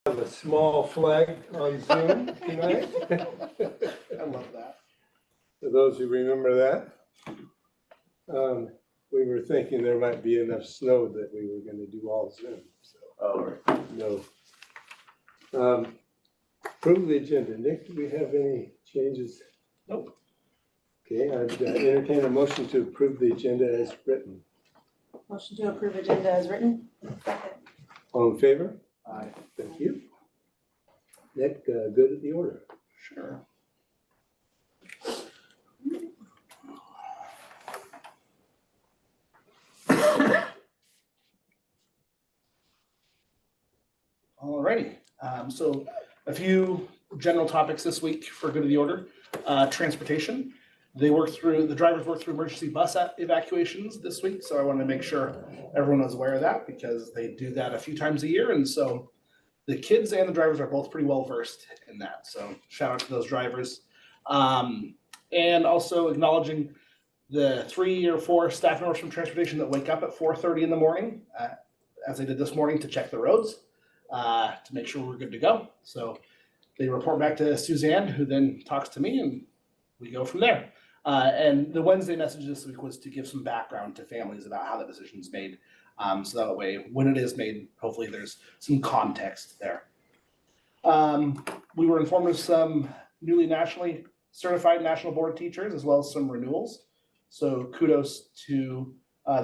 Have a small flag on Zoom tonight. I love that. For those who remember that, we were thinking there might be enough snow that we were going to do all Zoom. So no. Approve the agenda. Nick, do we have any changes? Nope. Okay, I'd entertain a motion to approve the agenda as written. Motion to approve agenda as written. Second. All in favor? Aye. Thank you. Nick, good at the order. Sure. Alrighty, so a few general topics this week for good of the order. Transportation. The drivers worked through emergency bus evacuations this week, so I wanted to make sure everyone was aware of that because they do that a few times a year, and so the kids and the drivers are both pretty well versed in that. So shout out to those drivers, and also acknowledging the 3 or 4 staff members from transportation that wake up at 4:30 in the morning, as they did this morning, to check the roads to make sure we're good to go. So they report back to Suzanne, who then talks to me, and we go from there. And the Wednesday message this week was to give some background to families about how the decision is made. So that way, when it is made, hopefully there's some context there. We were informed of some newly nationally certified national board teachers, as well as some renewals. So kudos to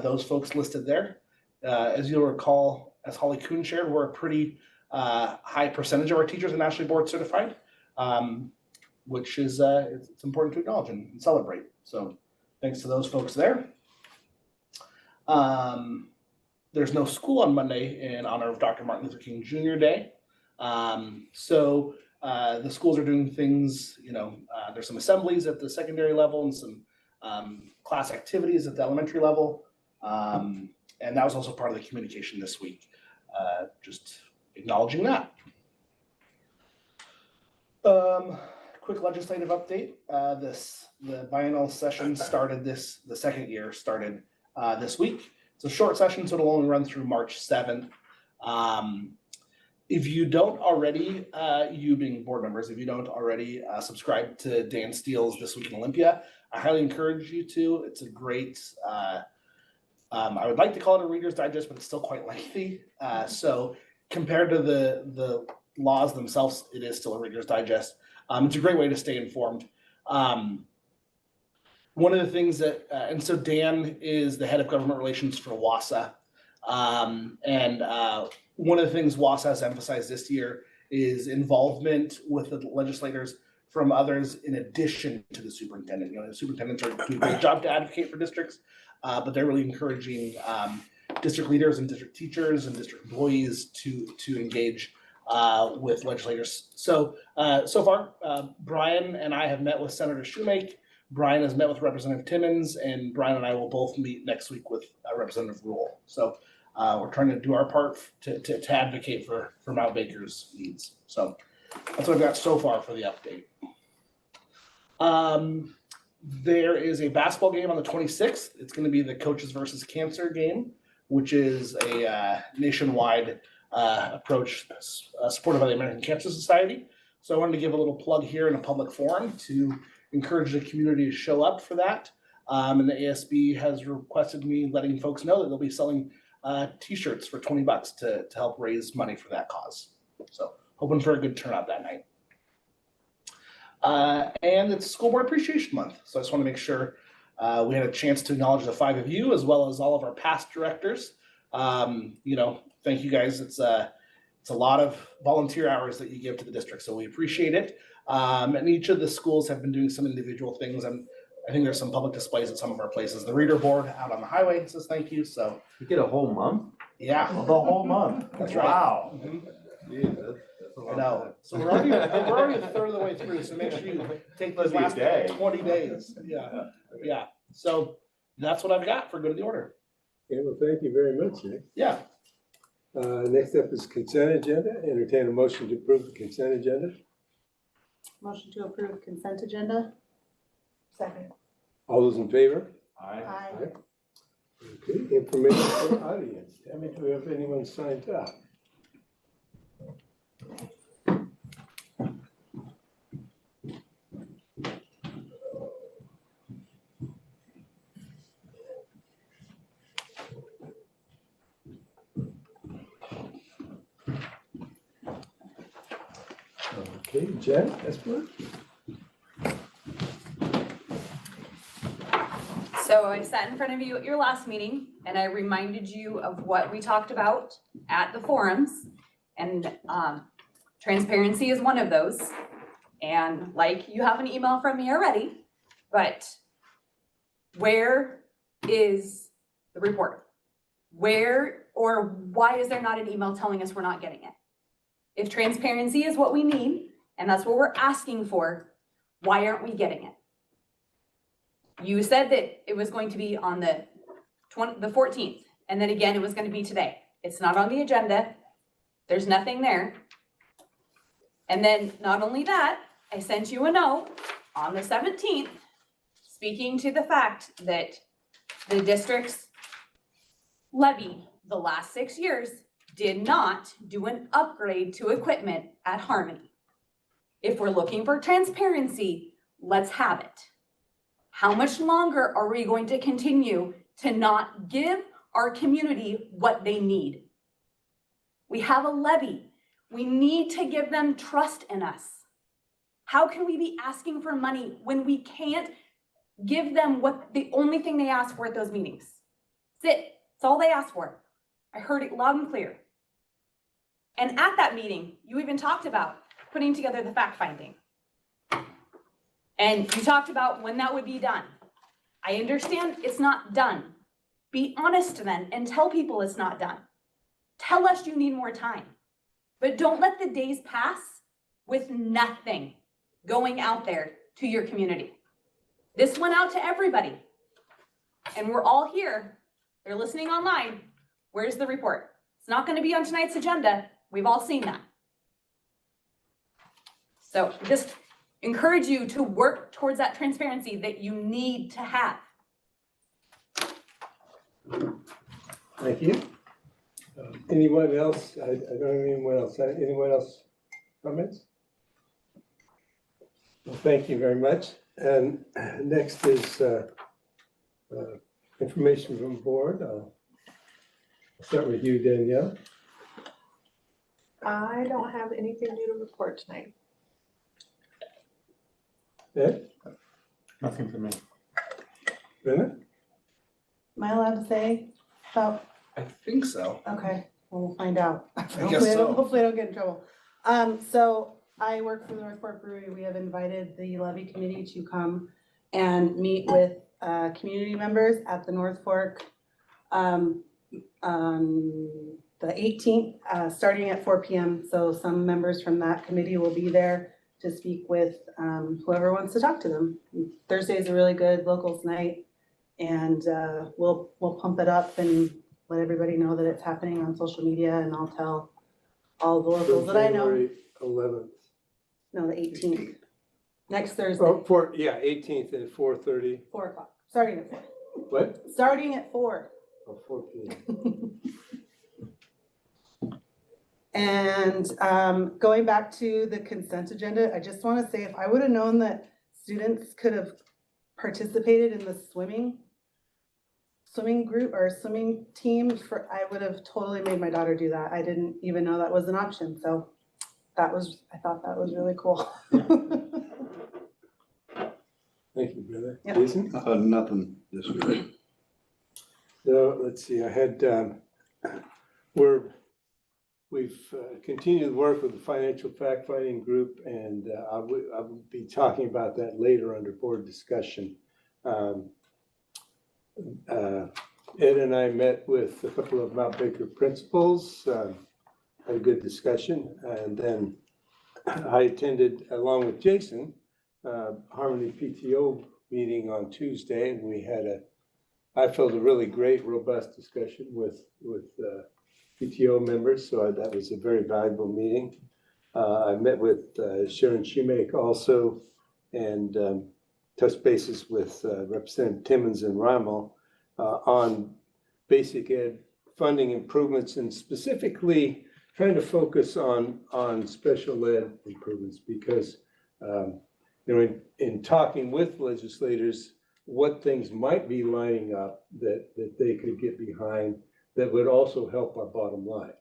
those folks listed there. As you'll recall, as Holly Kuhn shared, we're a pretty high percentage of our teachers are nationally board certified, which is it's important to acknowledge and celebrate. So thanks to those folks there. There's no school on Monday in honor of Dr. Martin Luther King Jr. Day. So the schools are doing things, there's some assemblies at the secondary level and some class activities at the elementary level. And that was also part of the communication this week, just acknowledging that. Quick legislative update. The biennial session started the second year started this week. It's a short session, so it'll only run through March 7th. If you don't already, you being board members, if you don't already subscribe to Dan Steele's This Week in Olympia, I highly encourage you to. It's a great, I would like to call it a Reader's Digest, but it's still quite lengthy. So compared to the laws themselves, it is still a Reader's Digest. It's a great way to stay informed. One of the things that, and so Dan is the head of government relations for WASA. And one of the things WASA has emphasized this year is involvement with the legislators from others in addition to the superintendent. The superintendents are doing a great job to advocate for districts, but they're really encouraging district leaders and district teachers and district employees to engage with legislators. So far, Brian and I have met with Senator Shoemake. Brian has met with Representative Timmons, and Brian and I will both meet next week with Representative Rule. So we're trying to do our part to advocate for Mount Baker's needs. So that's what I've got so far for the update. There is a basketball game on the 26th. It's going to be the Coaches versus Cancer game, which is a nationwide approach supported by the American Cancer Society. So I wanted to give a little plug here in a public forum to encourage the community to show up for that. And the ASB has requested me letting folks know that they'll be selling t-shirts for $20 to help raise money for that cause. So hoping for a good turnout that night. And it's School Board Appreciation Month. So I just want to make sure we had a chance to acknowledge the 5 of you as well as all of our past directors. Thank you guys. It's a lot of volunteer hours that you give to the district, so we appreciate it. And each of the schools have been doing some individual things, and I think there's some public displays at some of our places. The Reader Board out on the highway says thank you. So you get a whole month? Yeah. The whole month. That's right. Wow. Mm-hmm. Yeah, that's a lot. I know. So we're already a third of the way through, so make sure you take those last 20 days. Yeah. So that's what I've got for good of the order. Okay, well, thank you very much, Nick. Yeah. Next up is consent agenda. Entertain a motion to approve the consent agenda. Motion to approve consent agenda. Second. All those in favor? Aye. Aye. Okay, information for the audience. Tammy, do we have anyone signed up? Okay, Jen, Esper? So I sat in front of you at your last meeting and I reminded you of what we talked about at the forums. And transparency is one of those. And like you have an email from me already, but where is the report? Where or why is there not an email telling us we're not getting it? If transparency is what we need and that's what we're asking for, why aren't we getting it? You said that it was going to be on the 14th, and then again, it was going to be today. It's not on the agenda. There's nothing there. And then not only that, I sent you a note on the 17th, speaking to the fact that the district's levy the last 6 years did not do an upgrade to equipment at Harmony. If we're looking for transparency, let's have it. How much longer are we going to continue to not give our community what they need? We have a levy. We need to give them trust in us. How can we be asking for money when we can't give them what the only thing they ask for at those meetings? That's it. That's all they asked for. I heard it loud and clear. And at that meeting, you even talked about putting together the fact finding. And you talked about when that would be done. I understand it's not done. Be honest then and tell people it's not done. Tell us you need more time. But don't let the days pass with nothing going out there to your community. This went out to everybody. And we're all here. They're listening online. Where's the report? It's not going to be on tonight's agenda. We've all seen that. So just encourage you to work towards that transparency that you need to have. Thank you. Anyone else? I don't have anyone else. Anyone else comments? Well, thank you very much. And next is information from the board. I'll start with you, Danielle. I don't have anything new to report tonight. Ed? Nothing for me. Brenna? Am I allowed to say about, I think so. okay, we'll find out. guess Hopefully so. Hopefully I don't get in trouble. So I work for the North Fork Brewery. We have invited the levy committee to come and meet with community members at the North Fork on the 18th, starting at 4 p.m. So some members from that committee will be there to speak with whoever wants to talk to them. Thursday is a really good locals night, and we'll pump it up and let everybody know that it's happening on social media, and I'll tell all the locals that I know. January 11th. No, the 18th. Next Thursday, Oh, 18th at 4:30. 4 o'clock, starting at 4. What? Starting at 4. Oh, 4 p.m. And going back to the consent agenda, I just want to say, if I would have known that students could have participated in the swimming group or swimming team, I would have totally made my daughter do that. I didn't even know that was an option. So I thought that was really cool. Thank you, brother. Yep. Jason? Nothing this week. So let's see, I had, we've continued to work with the financial fact-finding group, and I will be talking about that later under board discussion. Ed and I met with a couple of Mount Baker principals, had a good discussion, and then I attended, along with Jason, Harmony PTO meeting on Tuesday, and we had I felt a really great, robust discussion with PTO members, so that was a very valuable meeting. I met with Sharon Shoemake also, and touched bases with Representative Timmons and Ramo on basic ed funding improvements, and specifically trying to focus on special ed improvements, because in talking with legislators, what things might be lining up that they could get behind that would also help our bottom line.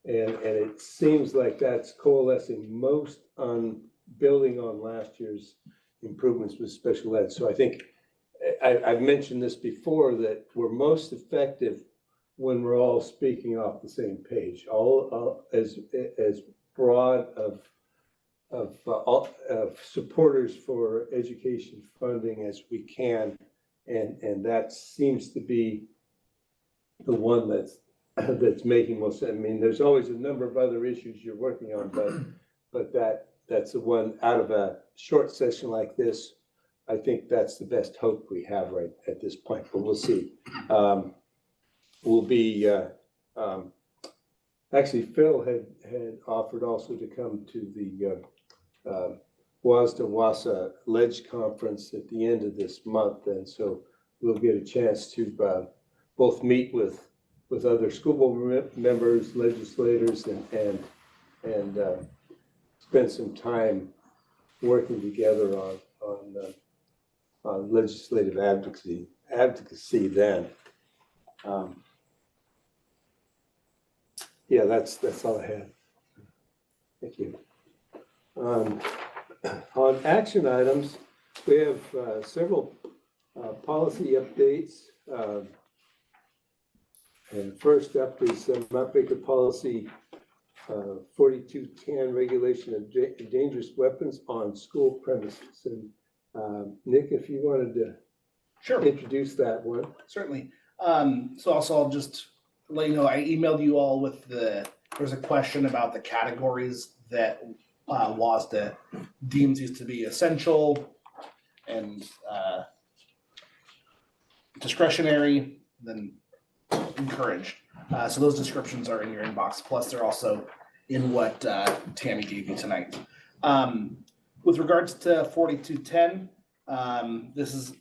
And it seems like that's coalescing most on building on last year's improvements with special ed. So I think, I've mentioned this before, that we're most effective when we're all speaking off the same page, all as broad of supporters for education funding as we can. And that seems to be the one that's making most sense. I mean, there's always a number of other issues you're working on, but that's the one out of a short session like this. I think that's the best hope we have right at this point, but we'll see. We'll be, actually Phil had offered also to come to the WASDA WASA Ledge Conference at the end of this month. And so we'll get a chance to both meet with other school board members, legislators, and spend some time working together on legislative advocacy then. Yeah, that's all I have. Thank you. On action items, we have several policy updates. And first up is Mount Baker Policy 4210, regulation of dangerous weapons on school premises. And Nick, if you wanted to Sure. introduce that one. Certainly. So also I'll just let you know, I emailed you all with there's a question about the categories that WASDA deems these to be essential and discretionary, then encouraged. So those descriptions are in your inbox. Plus they're also in what Tammy gave you tonight. With regards to 4210, this is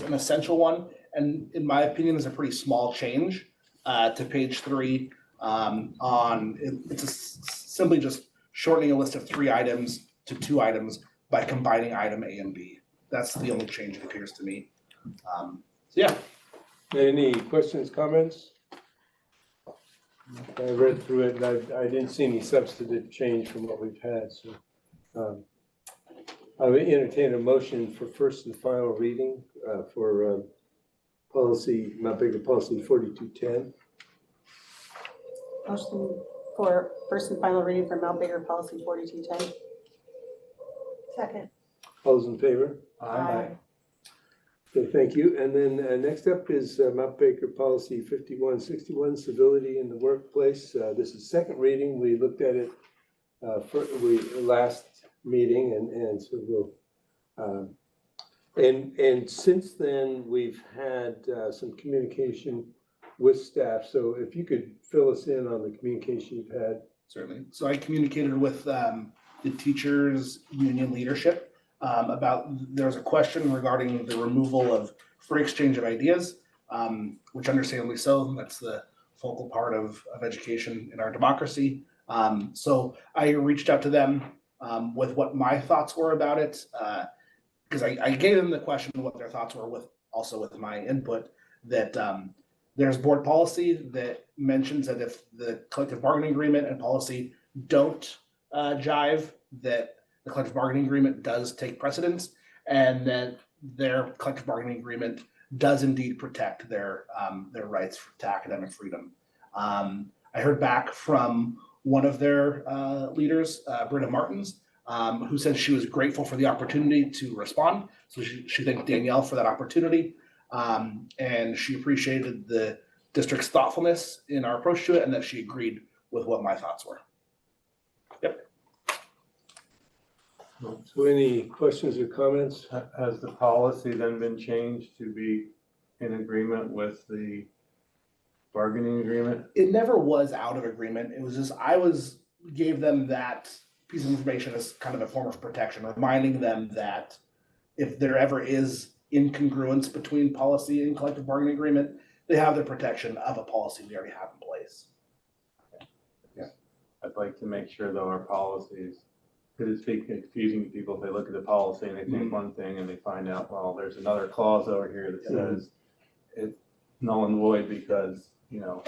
an essential one, and in my opinion, is a pretty small change to page 3. Simply just shortening a list of 3 items to 2 items by combining item A and B. That's the only change it appears to me. So yeah. Any questions, comments? I read through it and I didn't see any substantive change from what we've had. So I would entertain a motion for first and final reading for policy, Mount Baker Policy 4210. Motion for first and final reading for Mount Baker Policy 4210. Second. All those in favor? Aye. Okay, thank you. And then next up is Mount Baker Policy 5161, civility in the workplace. This is second reading. We looked at it last meeting, and so we'll and since then we've had some communication with staff. So if you could fill us in on the communication you've had. Certainly. So I communicated with the teachers union leadership about, there was a question regarding the removal of free exchange of ideas, which understandably so, that's the focal part of education in our democracy. So I reached out to them with what my thoughts were about it, because I gave them the question what their thoughts were, with also with my input, that there's board policy that mentions that if the collective bargaining agreement and policy don't jive, that the collective bargaining agreement does take precedence, and that their collective bargaining agreement does indeed protect their rights to academic freedom. I heard back from one of their leaders, Britta Martins, who said she was grateful for the opportunity to respond. So she thanked Danielle for that opportunity. And she appreciated the district's thoughtfulness in our approach to it, and that she agreed with what my thoughts were. Yep. So any questions or comments? Has the policy then been changed to be in agreement with the bargaining agreement? It never was out of agreement. It was just, gave them that piece of information as kind of a form of protection, reminding them that if there ever is incongruence between policy and collective bargaining agreement, they have the protection of a policy we already have in place. Yeah, I'd like to make sure though our policies, because it's confusing to people if they look at the policy and they think one thing and they find out, well, there's another clause over here that says it's null and void because, you know,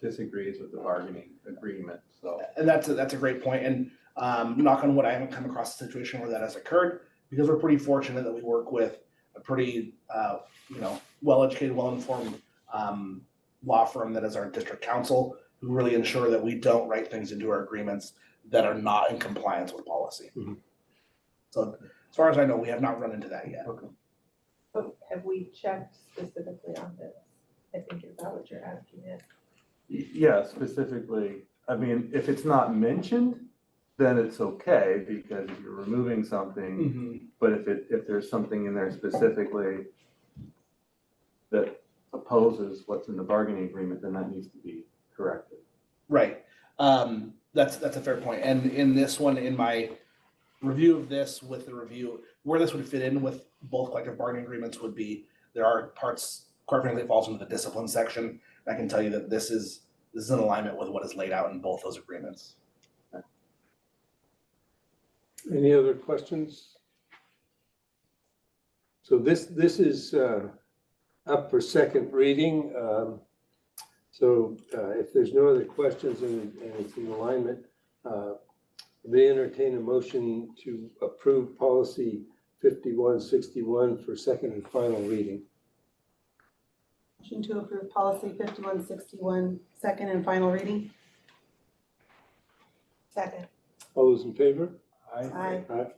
disagrees with the bargaining agreement, so. And that's a great point. And knock on wood, I haven't come across a situation where that has occurred because we're pretty fortunate that we work with a pretty, well-educated, well-informed law firm that is our district counsel, who really ensure that we don't write things into our agreements that are not in compliance with policy. Mhm. So as far as I know, we have not run into that yet. But have we checked specifically on this? I think is that what you're asking it? Yeah, specifically, I mean, if it's not mentioned, then it's okay, because you're removing something. But if there's something in there specifically that opposes what's in the bargaining agreement, then that needs to be corrected. Right. That's a fair point. And in this one, in my review of this with the review, where this would fit in with both collective bargaining agreements would be, there are parts, quite frankly, it falls into the discipline section. I can tell you that this is in alignment with what is laid out in both those agreements. Any other questions? So this is up for second reading. So if there's no other questions and it's in alignment, they entertain a motion to approve policy 5161 for second and final reading. Motion to approve policy 5161, second and final reading. Second. All those in favor? Aye. Aye.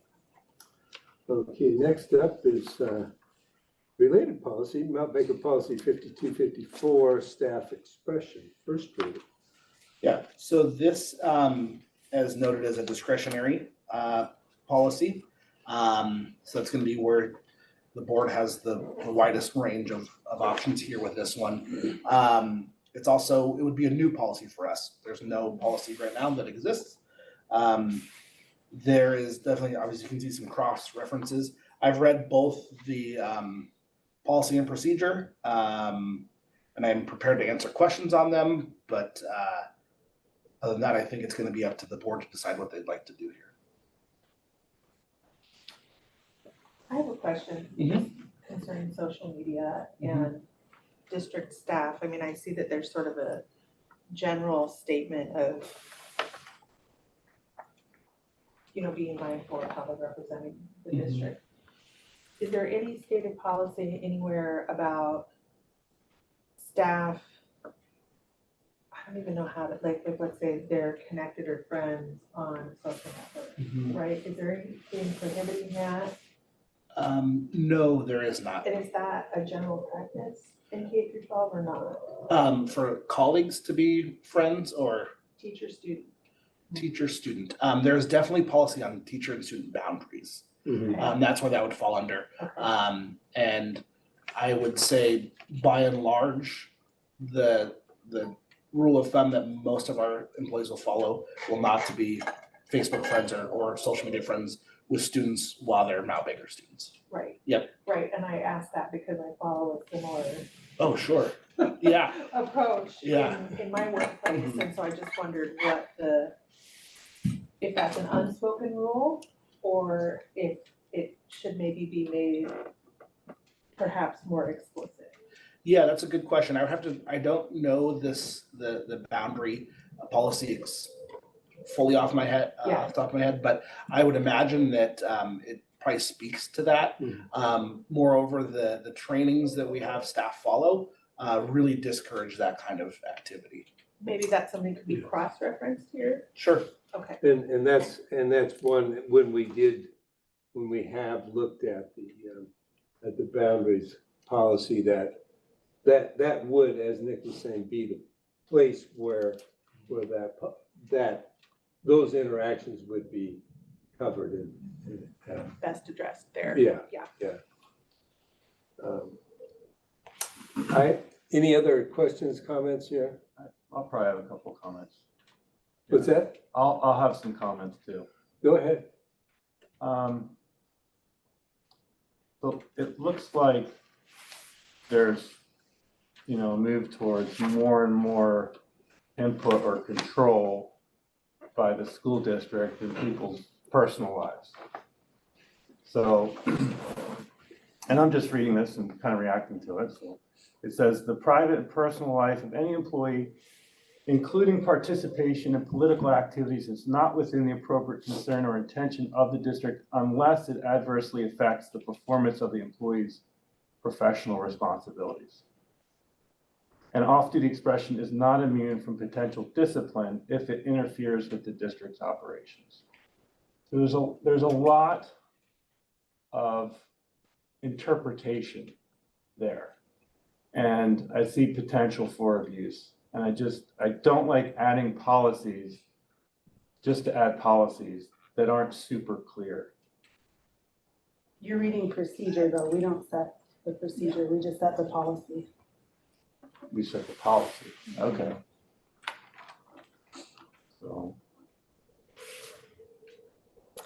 Okay, next up is related policy, Mount Baker policy 5254, staff expression, first reading. Yeah, so this, as noted, as a discretionary policy. So it's going to be where the board has the widest range of options here with this one. It's also, it would be a new policy for us. There's no policy right now that exists. There is definitely, obviously, you can see some cross references. I've read both the policy and procedure, and I'm prepared to answer questions on them. But other than that, I think it's going to be up to the board to decide what they'd like to do here. I have a question concerning social media and district staff. I mean, I see that there's sort of a general statement of, being mindful of how they're representing the district. Is there any stated policy anywhere about staff? I don't even know how to, like, if let's say they're connected or friends on social networks, right? Is there anything prohibiting that? No, there is not. And is that a general practice in K through 12 or not? For colleagues to be friends or Teacher, student? teacher, student, there's definitely policy on teacher and student boundaries. That's where that would fall under. Okay. And I would say by and large, the rule of thumb that most of our employees will follow will not to be Facebook friends or social media friends with students while they're Mount Baker students. Right. Yep. Right, and I asked that because I follow a similar Oh, sure. Yeah. approach Yeah. in my workplace, and so I just wondered if that's an unspoken rule, or if it should maybe be made perhaps more explicit. Yeah, that's a good question. I don't know the boundary policy fully off my head, off the top of my head, but I would imagine that it probably speaks to that. Moreover, the trainings that we have staff follow really discourage that kind of activity. Maybe that's something that could be cross-referenced here? Sure. Okay. And that's one, when we have looked at the boundaries policy, that would, as Nick was saying, be the place where those interactions would be covered in Best addressed there. Yeah. Any other questions, comments here? I'll probably have a couple comments. What's that? I'll have some comments too. Go ahead. So it looks like there's, a move towards more and more input or control by the school district in people's personal lives. So, and I'm just reading this and kind of reacting to it. So it says the private and personal life of any employee including participation in political activities is not within the appropriate concern or intention of the district unless it adversely affects the performance of the employee's professional responsibilities. An off-duty expression is not immune from potential discipline if it interferes with the district's operations. So there's a lot of interpretation there. And I see potential for abuse. And I don't like adding policies just to add policies that aren't super clear. You're reading procedure though, we don't set the procedure, we just set the policy. We set the policy, okay. So,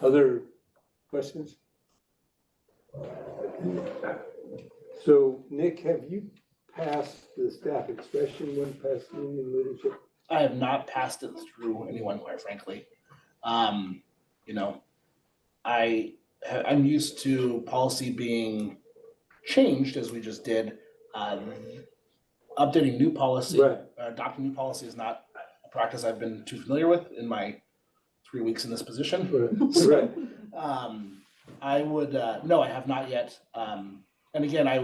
Other questions? So Nick, have you passed the staff expression one past union leadership? I have not passed it through anyone, quite frankly. You know, I'm used to policy being changed as we just did. Updating new policy, Right. adopting new policy is not a practice I've been too familiar with in my 3 weeks in this position. Right. I would, no, I have not yet. And again, I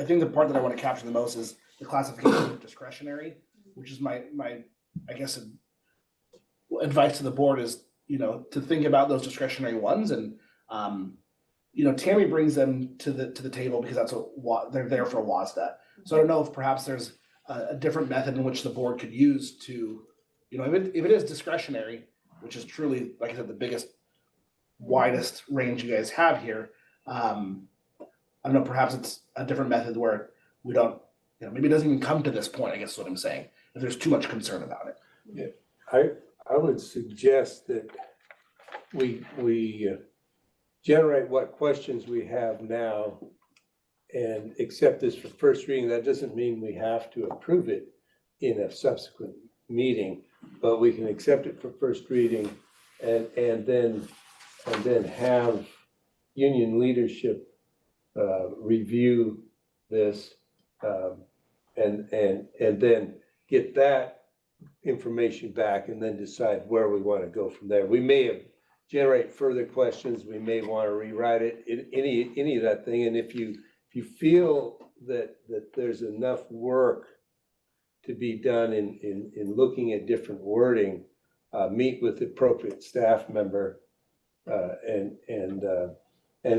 think the part that I want to capture the most is the classification of discretionary, which is my I guess, advice to the board is, you know, to think about those discretionary ones. And, you know, Tammy brings them to the table because that's what they're there for WASDA. So I don't know if perhaps there's a different method in which the board could use to, you know, if it is discretionary, which is truly, like I said, the biggest, widest range you guys have here. I don't know, perhaps it's a different method where we don't, you know, maybe it doesn't even come to this point, I guess is what I'm saying, if there's too much concern about it. I would suggest that we generate what questions we have now and accept this for first reading. That doesn't mean we have to approve it in a subsequent meeting, but we can accept it for first reading and then have union leadership review this and then get that information back and then decide where we want to go from there. We may generate further questions. We may want to rewrite it, any of that thing. And if you feel that there's enough work to be done in looking at different wording, meet with the appropriate staff member and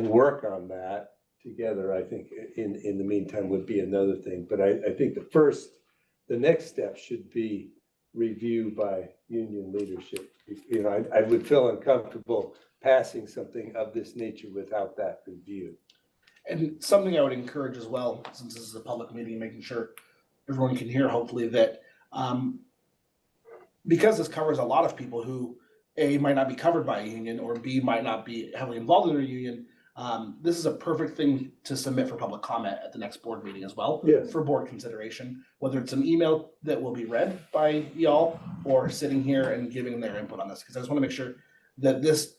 work on that together. I think in the meantime would be another thing. But I think the next step should be review by union leadership. You know, I would feel uncomfortable passing something of this nature without that review. And something I would encourage as well, since this is a public meeting, making sure everyone can hear, hopefully, that because this covers a lot of people who A, might not be covered by a union, or B, might not be heavily involved in a union, this is a perfect thing to submit for public comment at the next board meeting as well. Yes. For board consideration, whether it's an email that will be read by y'all or sitting here and giving their input on this, because I just want to make sure that this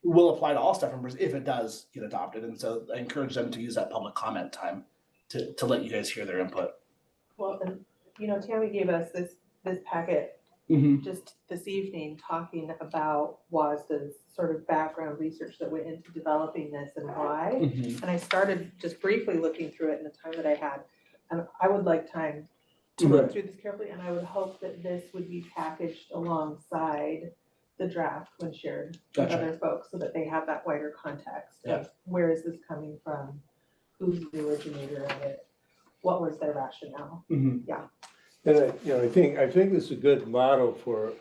will apply to all staff members if it does get adopted. And so I encourage them to use that public comment time to let you guys hear their input. Well, and, you know, Tammy gave us this packet Mm-hmm. just this evening talking about WASDA's sort of background research that went into developing this and why. Mm-hmm. And I started just briefly looking through it in the time that I had. And I would like time to Right. look through this carefully, and I would hope that this would be packaged alongside the draft when shared with Gotcha. other folks, so that they have that wider context Yeah. of where is this coming from? Who's the originator of it? What was their rationale? Mm-hmm. And I think this is a good model for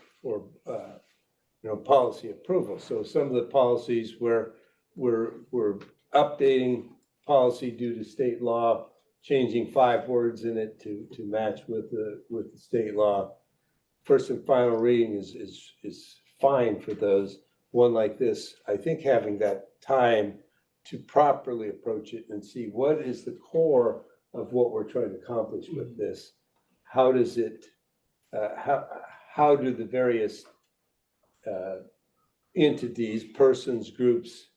policy approval. So some of the policies where we're updating policy due to state law, changing 5 words in it to match with the state law. First and final reading is fine for those. One like this, I think having that time to properly approach it and see what is the core of what we're trying to accomplish with this. How does it, how do the various entities, persons, groups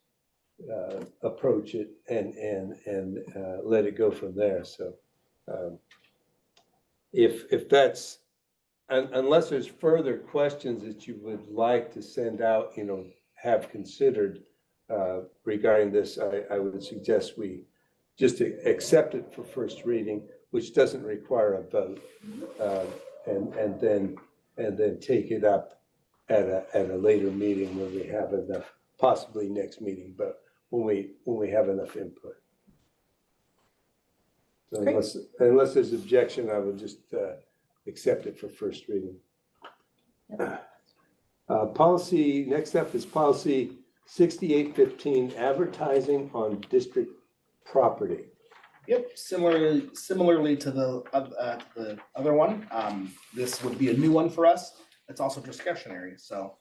approach it and let it go from there. So if that's unless there's further questions that you would like to send out, have considered regarding this, I would suggest we just accept it for first reading, which doesn't require a vote. And then take it up at a later meeting when we have enough, possibly next meeting, but when we have enough input. So unless there's objection, I would just accept it for first reading. Policy, next up is policy 6815, advertising on district property. Yep, similarly to the other one, this would be a new one for us. It's also discretionary, so,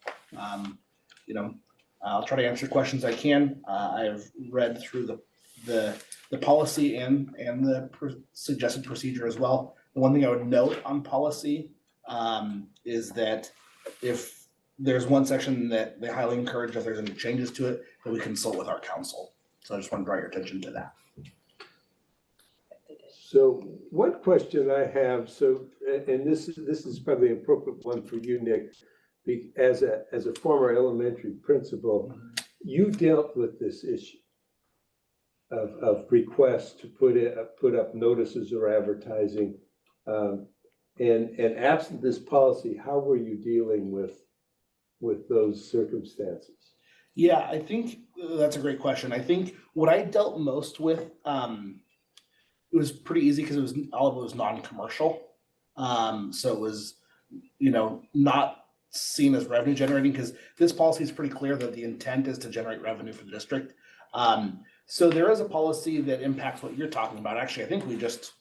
I'll try to answer questions I can. I've read through the policy and the suggested procedure as well. The one thing I would note on policy is that if there's one section that they highly encourage, if there's any changes to it, that we consult with our council. So I just want to draw your attention to that. So one question I have, and this is probably an appropriate one for you, Nick, as a former elementary principal, you dealt with this issue of requests to put up notices or advertising. And absent this policy, how were you dealing with those circumstances? Yeah, I think that's a great question. I think what I dealt most with, it was pretty easy because all of it was non-commercial. So it was, not seen as revenue generating, because this policy is pretty clear that the intent is to generate revenue for the district. So there is a policy that impacts what you're talking about. Actually, I think we just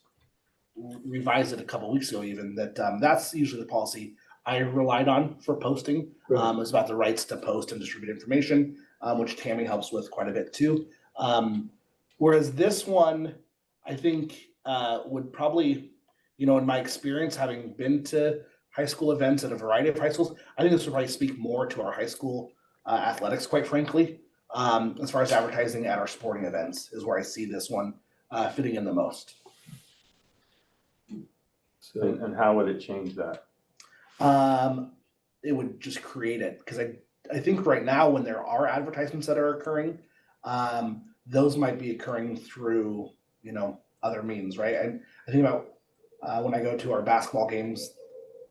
revised it a couple of weeks ago even, that's usually the policy I relied on for posting. Right. It's about the rights to post and distribute information, which Tammy helps with quite a bit too. Whereas this one, I think would probably, in my experience, having been to high school events at a variety of high schools, I think this would probably speak more to our high school athletics, quite frankly. As far as advertising at our sporting events is where I see this one fitting in the most. So, And how would it change that? It would just create it, because I think right now when there are advertisements that are occurring, those might be occurring through, other means, right? I think about when I go to our basketball games,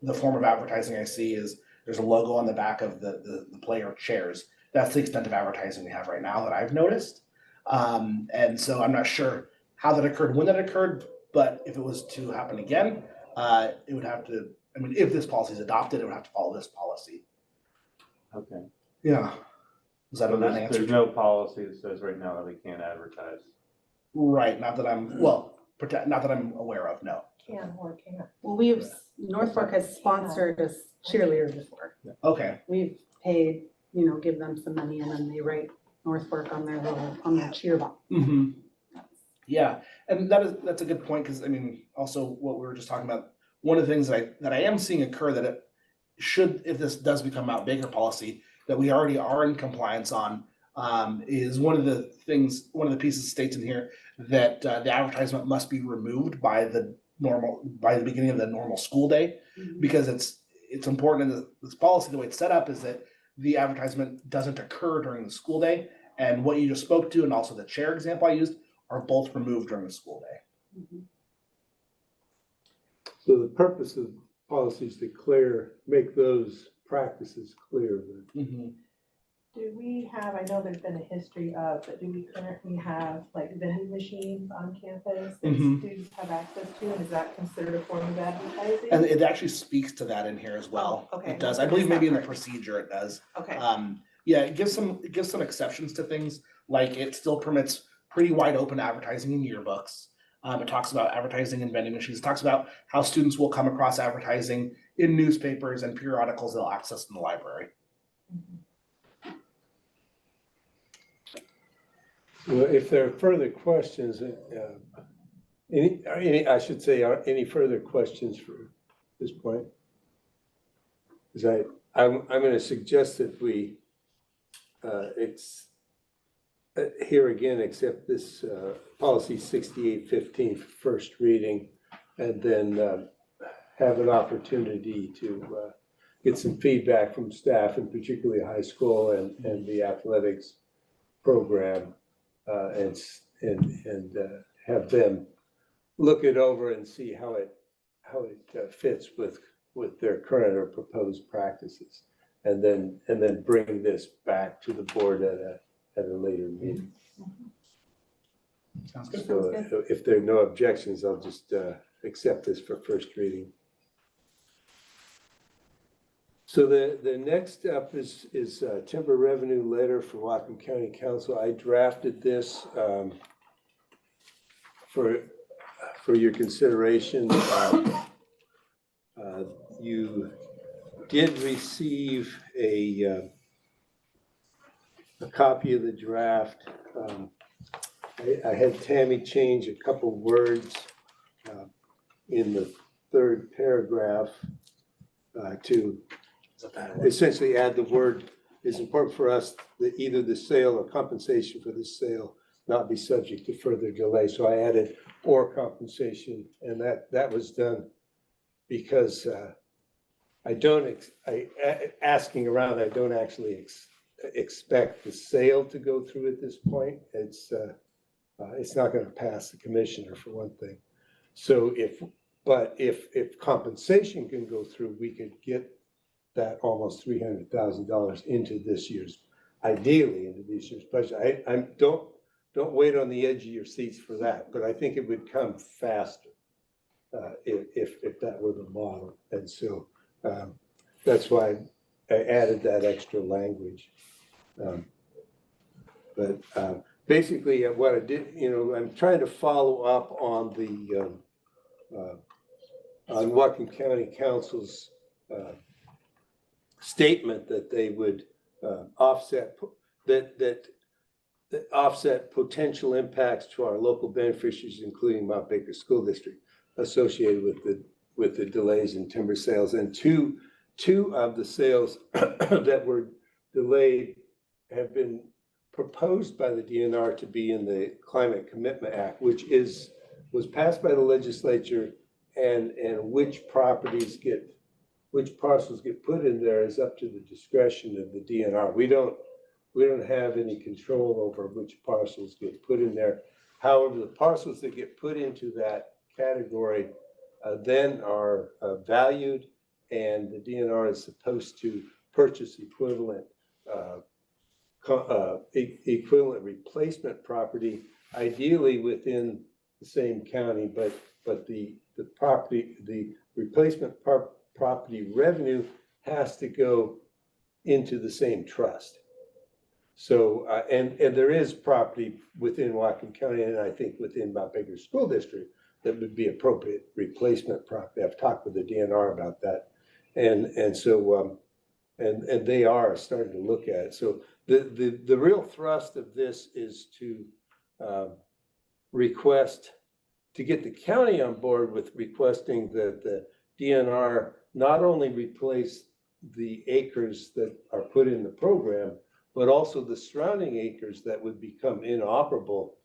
the form of advertising I see is there's a logo on the back of the player chairs. That's the extent of advertising we have right now that I've noticed. And so I'm not sure how that occurred, when that occurred, but if it was to happen again, it would have to, if this policy is adopted, it would have to follow this policy. Okay. Yeah. Is that So an answer? there's no policy that says right now that we can't advertise. Right, not that I'm aware of, no. Can or can't. Well, Norfolk has sponsored a cheerleader before. Okay, We've paid, give them some money and then they write Norfolk on their cheer box. mm-hmm. Yeah, and that's a good point, because also what we were just talking about, one of the things that I am seeing occur that it should, if this does become Mount Baker policy, that we already are in compliance on, is one of the pieces states in here that the advertisement must be removed by the beginning of the normal school day, because it's important in this policy, the way it's set up is that the advertisement doesn't occur during the school day, and what you just spoke to and also the chair example I used are both removed during the school day. So the purpose of policies to make those practices clear. Do we have, I know there's been a history of, but do we currently have like vending machines on campus that students have access to, and is that considered a form of advertising? And it actually speaks to that in here as well. Oh, okay. It does. I believe maybe in the procedure it does. Okay. Yeah, it gives some exceptions to things, like it still permits pretty wide open advertising in yearbooks. It talks about advertising in vending machines. It talks about how students will come across advertising in newspapers and periodicals they'll access in the library. Well, if there are further questions, any further questions for this point? Because I'm going to suggest that we here again accept this policy 6815 for first reading, and then have an opportunity to get some feedback from staff, and particularly high school and the athletics program, and have them look it over and see how it fits with their current or proposed practices, and then bring this back to the board at a later meeting. Sounds good. So if there are no objections, I'll just accept this for first reading. So the next up is timber revenue letter for Whatcom County Council. I drafted this for your consideration. You did receive a copy of the draft. I had Tammy change a couple words in the third paragraph to essentially add the word, it's important for us that either the sale or compensation for the sale not be subject to further delay. So I added or compensation, and that was done because asking around, I don't actually expect the sale to go through at this point. It's not going to pass the commissioner, for one thing. So if compensation can go through, we could get that almost $300,000 into this year's, ideally into this year's budget. I don't wait on the edge of your seats for that, but I think it would come faster if that were the model. And so that's why I added that extra language. Basically, what I did, I'm trying to follow up on the on Whatcom County Council's statement that they would offset offset potential impacts to our local beneficiaries, including Mount Baker School District, associated with the delays in timber sales. And two of the sales that were delayed have been proposed by the DNR to be in the Climate Commitment Act, which was passed by the legislature, and which parcels get put in there is up to the discretion of the DNR. We don't have any control over which parcels get put in there. However, the parcels that get put into that category then are valued, and the DNR is supposed to purchase equivalent replacement property, ideally within the same county, but the replacement property revenue has to go into the same trust. So and there is property within Whatcom County, and I think within Mount Baker School District, that would be appropriate replacement property. I've talked with the DNR about that, and so and they are starting to look at it. So the real thrust of this is to request to get the county on board with requesting that the DNR not only replace the acres that are put in the program, but also the surrounding acres that would become inoperable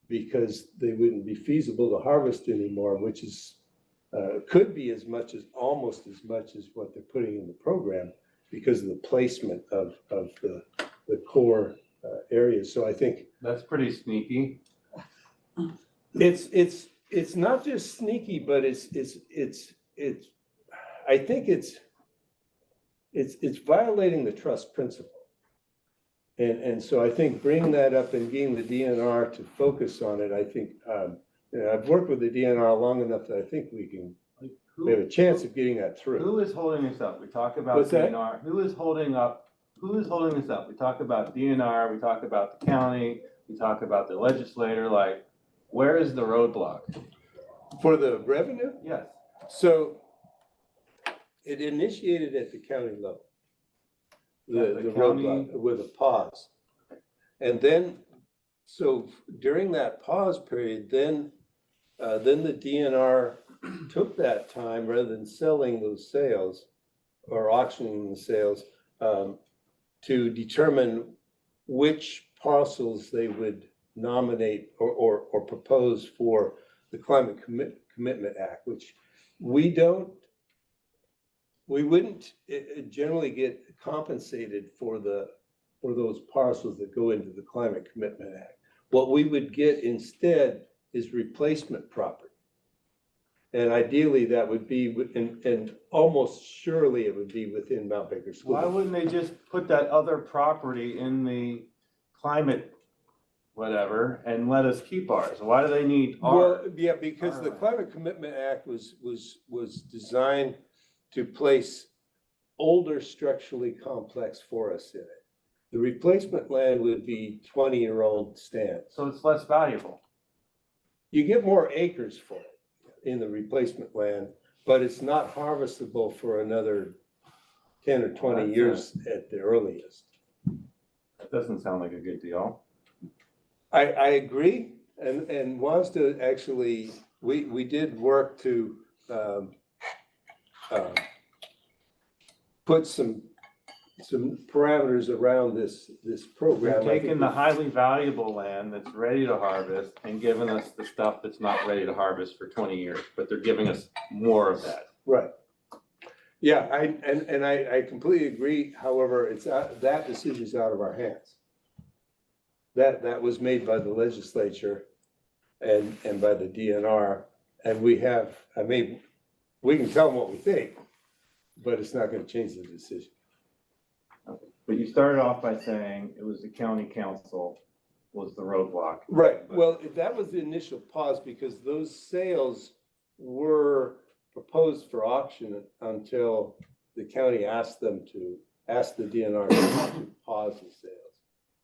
because they wouldn't be feasible to harvest anymore, which is could be almost as much as what they're putting in the program because of the placement of the core areas. So I think That's pretty sneaky. it's not just sneaky, but it's I think it's violating the trust principle. And so I think bringing that up and getting the DNR to focus on it, I think, I've worked with the DNR long enough that I think we have a chance of getting that through. Who is holding this up? We talk about What's that? DNR. Who is holding this up? We talk about DNR, we talk about the county, we talk about the legislator. Like, where is the roadblock? For the revenue? Yes. So it initiated at the county level. The county- roadblock with a pause. And then, so during that pause period, then the DNR took that time, rather than selling those sales or auctioning the sales, to determine which parcels they would nominate or propose for the Climate Commitment Act, which we don't we wouldn't generally get compensated for those parcels that go into the Climate Commitment Act. What we would get instead is replacement property. And ideally, that would be, and almost surely it would be within Mount Baker School. Why wouldn't they just put that other property in the climate whatever and let us keep ours? Why do they need our? Well, yeah, because our the land? Climate Commitment Act was designed to place older structurally complex forests in it. The replacement land would be 20-year-old stands. So it's less valuable. You get more acres for it in the replacement land, but it's not harvestable for another 10 or 20 That's years at the earliest. That doesn't sound like a good deal. I agree, and WASDA actually, we did work to put some parameters around this program. They're I think taking the highly valuable land that's ready to harvest and giving us the stuff that's not ready to harvest for 20 years, but they're giving us more of that. Right. Yeah, I completely agree. However, it's that decision's out of our hands. That was made by the legislature and by the DNR, and we can tell them what we think, but it's not going to change the decision. But you started off by saying it was the county council was the roadblock. Right, well, that was the initial pause because those sales were proposed for auction until the county asked the DNR to pause the sales.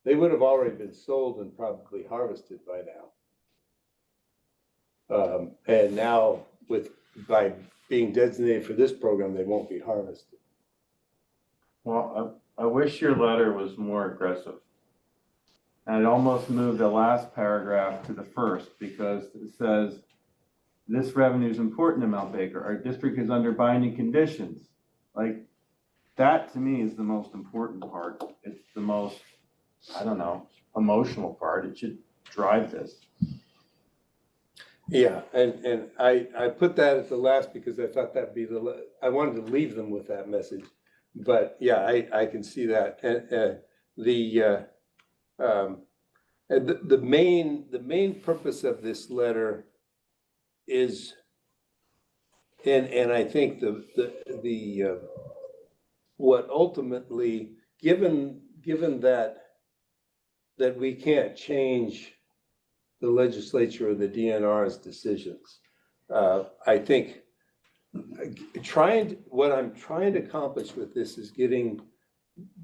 They would have already been sold and probably harvested by now. And now by being designated for this program, they won't be harvested. Well, I wish your letter was more aggressive. And it almost moved the last paragraph to the first because it says, this revenue is important to Mount Baker. Our district is under binding conditions. Like, that to me is the most important part. It's the most, I don't know, emotional part. It should drive this. Yeah, and I put that at the last because I thought that'd be I wanted to leave them with that message. But yeah, I can see that. And the main purpose of this letter is, and I think the what ultimately, given that we can't change the legislature or the DNR's decisions, I think what I'm trying to accomplish with this is getting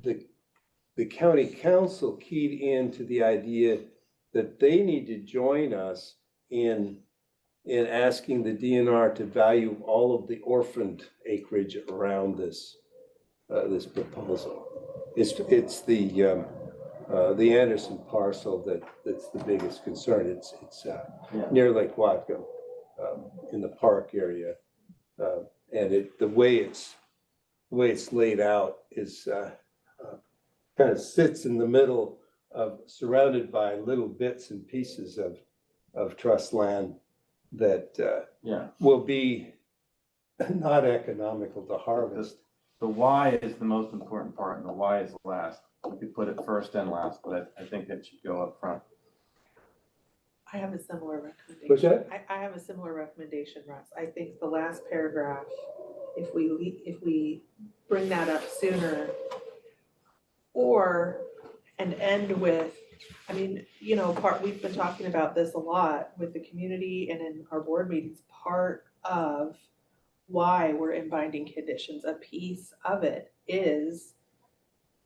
the county council keyed into the idea that they need to join us in asking the DNR to value all of the orphaned acreage around this proposal. It's the Anderson parcel that's the biggest concern. It's near Lake Watcom, in the park area. And the way it's laid out is kind of sits in the middle surrounded by little bits and pieces of trust land that will be not economical to harvest. The why is the most important part and the why is last. We could put it first and last, but I think it should go up front. I have a similar recommendation. What's that? I have a similar recommendation, Russ. I think the last paragraph, if we bring that up sooner, and end with, I mean, you know, we've been talking about this a lot with the community and in our board meetings. Part of why we're in binding conditions, a piece of it is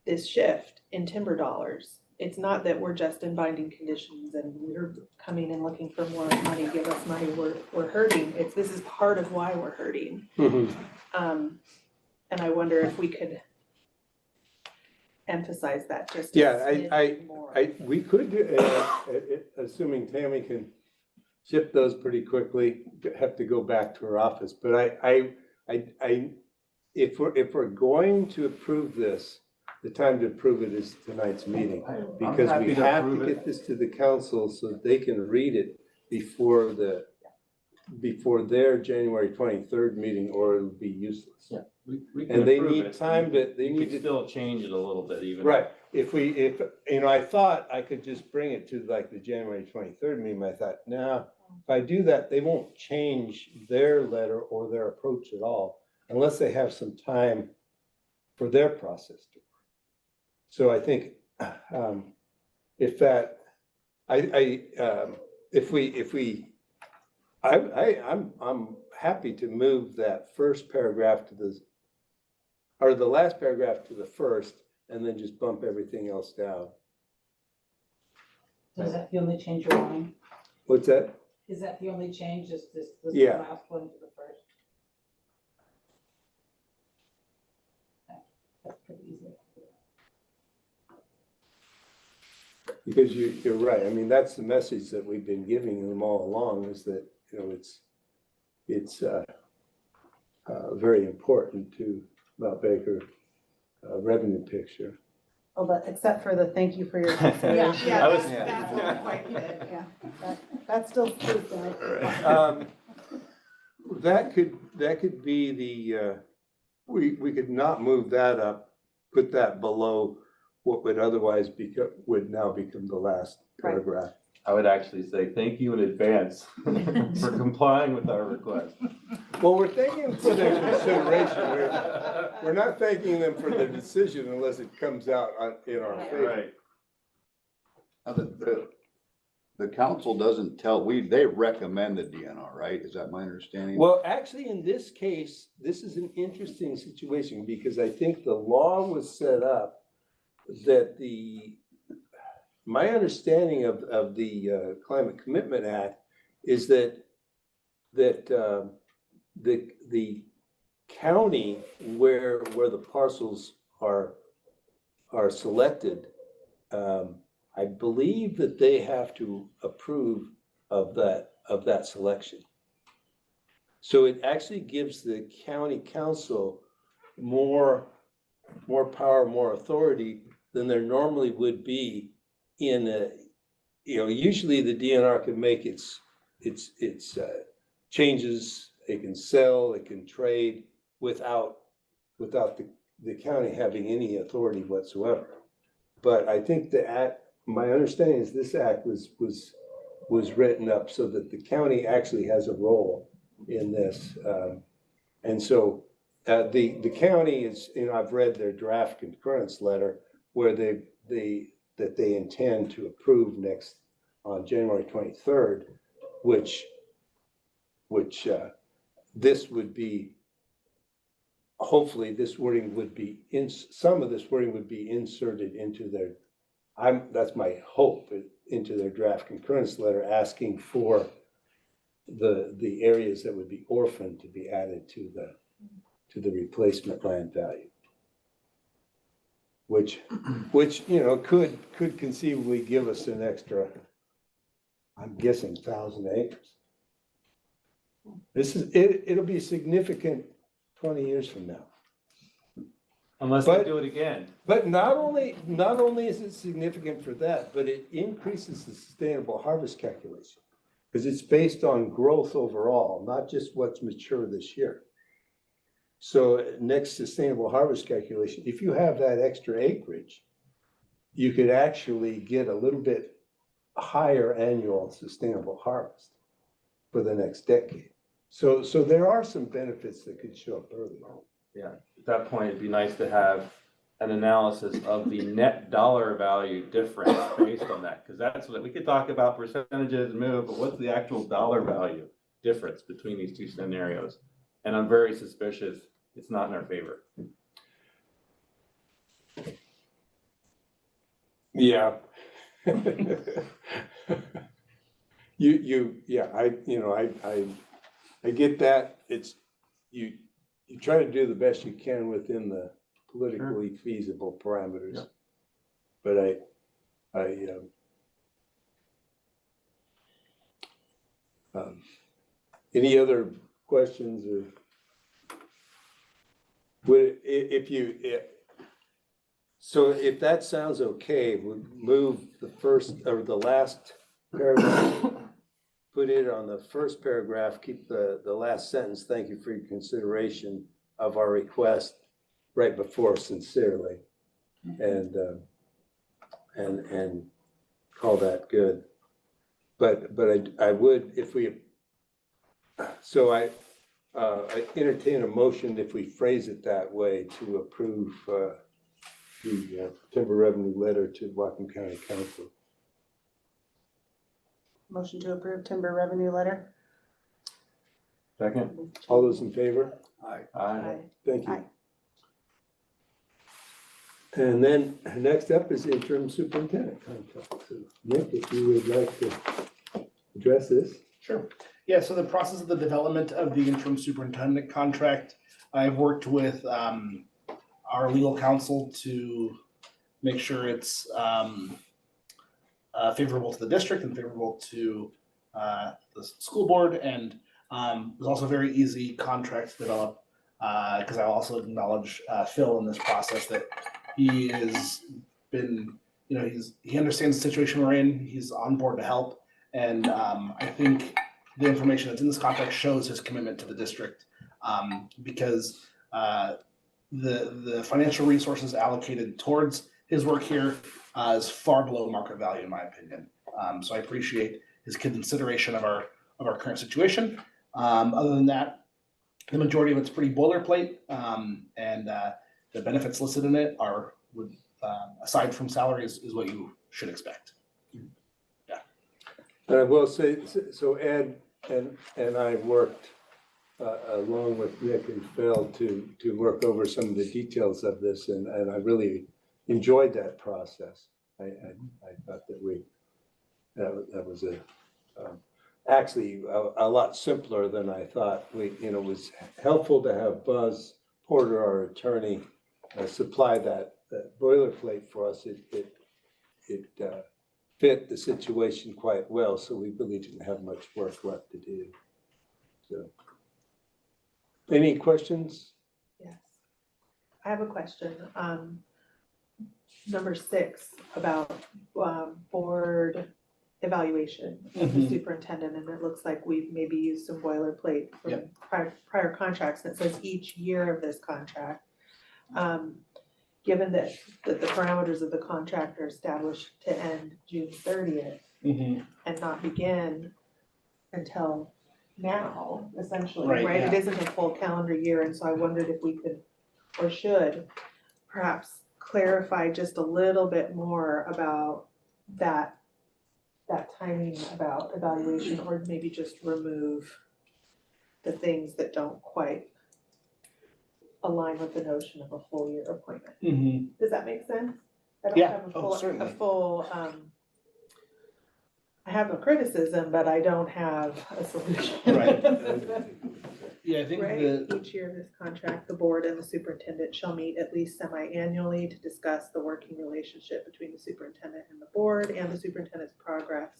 this shift in timber dollars. It's not that we're just in binding conditions and we're coming and looking for more money, give us money, we're hurting. This is part of why we're hurting. Mm-hmm. And I wonder if we could emphasize that just a Yeah, smidge more. we could, assuming Tammy can ship those pretty quickly, have to go back to her office. But if we're going to approve this, the time to approve it is tonight's meeting, because we have to get this to the council so that they can read it before their January 23rd meeting, or it'll be useless. Yeah, We can And they approve need it. time to, they You need could to. still change it a little bit even. Right, if, I thought I could just bring it to like the January 23rd meeting, I thought, nah, if I do that, they won't change their letter or their approach at all, unless they have some time for their process to work. So I think, if that, I'm happy to move that first paragraph to the, or the last paragraph to the first, and then just bump everything else down. So is that the only change you're wanting? What's that? Is that the only change, is this Yeah. last one to the first? Okay, that's pretty easy. Because you're right. I mean, that's the message that we've been giving them all along, is that, it's very important to Mount Baker revenue picture. Oh, but except for the thank you for your consideration. I was- that's not quite it. Yeah, that still stays there. That could be the, we could not move that up, put that below what would otherwise would now become the last Right. paragraph. I would actually say thank you in advance for complying with our request. Well, we're thanking them for their consideration. We're not thanking them for their decision unless it comes out in our favor. Right. Now, the council doesn't tell, they recommend the DNR, right? Is that my understanding? Well, actually, in this case, this is an interesting situation because I think the law was set up that my understanding of the Climate Commitment Act is that the county where the parcels are selected, I believe that they have to approve of that selection. So it actually gives the county council more power, more authority than there normally would be in a, usually the DNR can make its changes, it can sell, it can trade without the county having any authority whatsoever. But I think the act, my understanding is this act was written up so that the county actually has a role in this. And so the county is, I've read their draft concurrence letter where they intend to approve next on January 23rd, which this would be, hopefully this wording would be some of this wording would be inserted into their, that's my hope, into their draft concurrence letter, asking for the areas that would be orphaned to be added to the replacement land value. Which could conceivably give us an extra, I'm guessing 1,000 acres. It'll be significant 20 years from now. Unless they do it again. But not only is it significant for that, but it increases the sustainable harvest calculation. Because it's based on growth overall, not just what's mature this year. So next sustainable harvest calculation, if you have that extra acreage, you could actually get a little bit higher annual sustainable harvest for the next decade. So there are some benefits that could show up early on. Yeah, at that point, it'd be nice to have an analysis of the net dollar value difference based on that. Because that's what we could talk about percentages and move, but what's the actual dollar value difference between these two scenarios? And I'm very suspicious it's not in our favor. Yeah. I get that. It's, you try to do the best you can within the politically feasible parameters. Yeah. But any other questions or so if that sounds okay, we'll move the first or the last paragraph, put it on the first paragraph, keep the last sentence, thank you for your consideration of our request right before sincerely. And call that good. But I would, if we, so I entertain a motion if we phrase it that way to approve the timber revenue letter to Whatcom County Council. Motion to approve timber revenue letter. Second? All those in favor? Aye. Thank you. Aye. And then next up is interim superintendent contract. So Nick, if you would like to address this. Sure. Yeah, so the process of the development of the interim superintendent contract, I've worked with our legal counsel to make sure it's favorable to the district and favorable to the school board. And it was also a very easy contract to develop because I also acknowledge Phil in this process that he has been, he understands the situation we're in. He's on board to help. And I think the information that's in this contract shows his commitment to the district because the financial resources allocated towards his work here is far below market value, in my opinion. So I appreciate his consideration of our current situation. Other than that, the majority of it's pretty boilerplate, and the benefits listed in it are, aside from salaries, is what you should expect. And I will say, so Ed and I worked along with Nick and Phil to work over some of the details of this, and I really enjoyed that process. I thought that that was actually a lot simpler than I thought. It was helpful to have Buzz Porter, our attorney, supply that boilerplate for us. It fit the situation quite well, so we really didn't have much work left to do. So, any questions? Yes. I have a question. Number 6 about board evaluation of the Mhm. superintendent, and it looks like we've maybe used some boilerplate from Yep. prior contracts, and it says each year of this contract. Given that the parameters of the contract are established to end June 30th and not begin until now, essentially, Right, right? It yeah. isn't a full calendar year, and so I wondered if we could or should perhaps clarify just a little bit more about that timing about evaluation, or maybe just remove the things that don't quite align with the notion of a full year appointment. Does that make sense? I don't Yeah. have Oh, certainly. I have a criticism, but I don't have a solution. Right. Yeah, I think Right, each year of this contract, the board and the superintendent shall meet at least semi-annually to discuss the working relationship between the superintendent and the board and the superintendent's progress.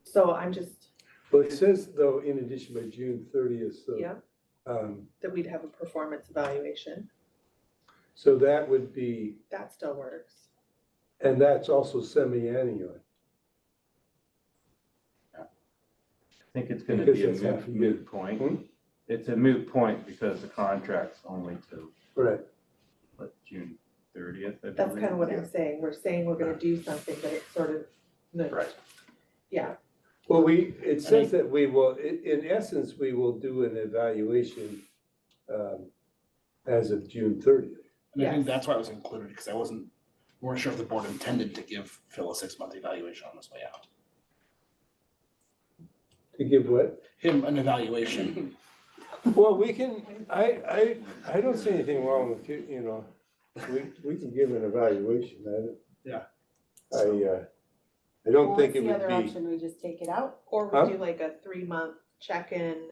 So I'm just, Well, it says though, in addition by June 30th, so. yeah, that we'd have a performance evaluation. So that would be, That still works. and that's also semi-annual. I think it's gonna Because be a that's half a year. moot point. Hmm? It's a moot point because the contract's only to, Right. June 30th, I That's believe. kind of what I'm saying. We're saying we're gonna do something, but it's sort of, Right. yeah, Well, it says that we will, in essence, we will do an evaluation as of June 30th. And I think Yes. that's why it was included, because we weren't sure if the board intended to give Phil a 6-month evaluation on his way out. To give what? Him an evaluation. Well, we can, I don't see anything wrong with, we can give an evaluation. Yeah. I don't think it What's would the other be, option? We just take it out? or Huh? we do like a 3-month check-in.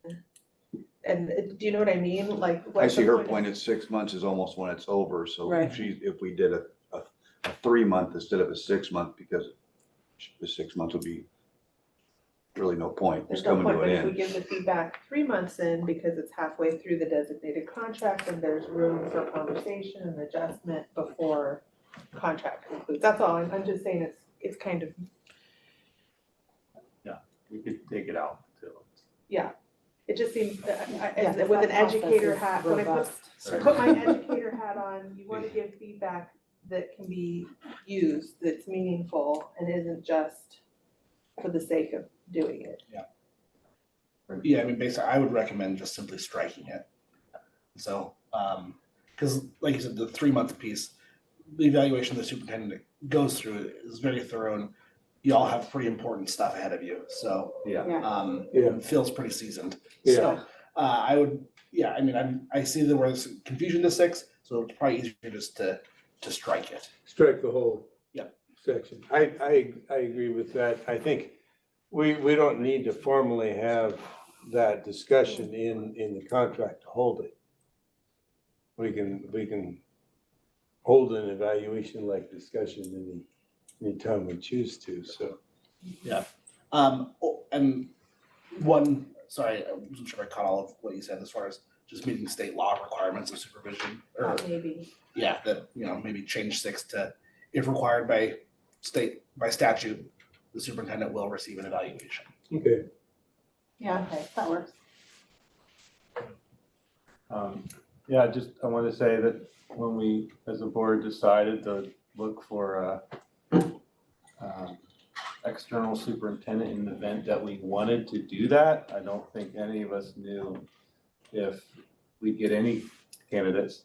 And do you know what I mean? Like, I what's see the her point point of- at 6 months is almost when it's over, so Right. if we did a 3-month instead of a 6-month, because the 6 months would be really no point, There's it's no coming point, to but an if we end. give the feedback 3 months in, because it's halfway through the designated contract and there's room for conversation and adjustment before contract concludes. That's all. I'm just saying it's kind of, We could take it out until. yeah. It just seems, Yeah, with an that process educator is hat, when I robust. put my educator hat on, you want to give feedback that can be used, that's meaningful and isn't just for the sake of doing it. Yeah, I mean, basically, I would recommend just simply striking it. So, because like you said, the 3-month piece, the evaluation the superintendent goes through is very thorough, and you all have pretty important stuff ahead of you, so, Yeah. Yeah. it feels pretty seasoned. Yeah. So, I would, yeah, I mean, I see there was confusion to 6, so it's probably easier just to strike it. Strike the whole. Yep. Section. I agree with that. I think we don't need to formally have that discussion in the contract to hold it. We can hold an evaluation like discussion anytime we choose to, so. And one, sorry, I wasn't sure if I caught all of what you said as far as just meeting state law requirements of supervision, or, Maybe. yeah, that, maybe change 6 to, if required by statute, the superintendent will receive an evaluation. Okay. Yeah, Okay, that works. Yeah, I want to say that when we, as a board, decided to look for external superintendent in the event that we wanted to do that, I don't think any of us knew if we'd get any candidates,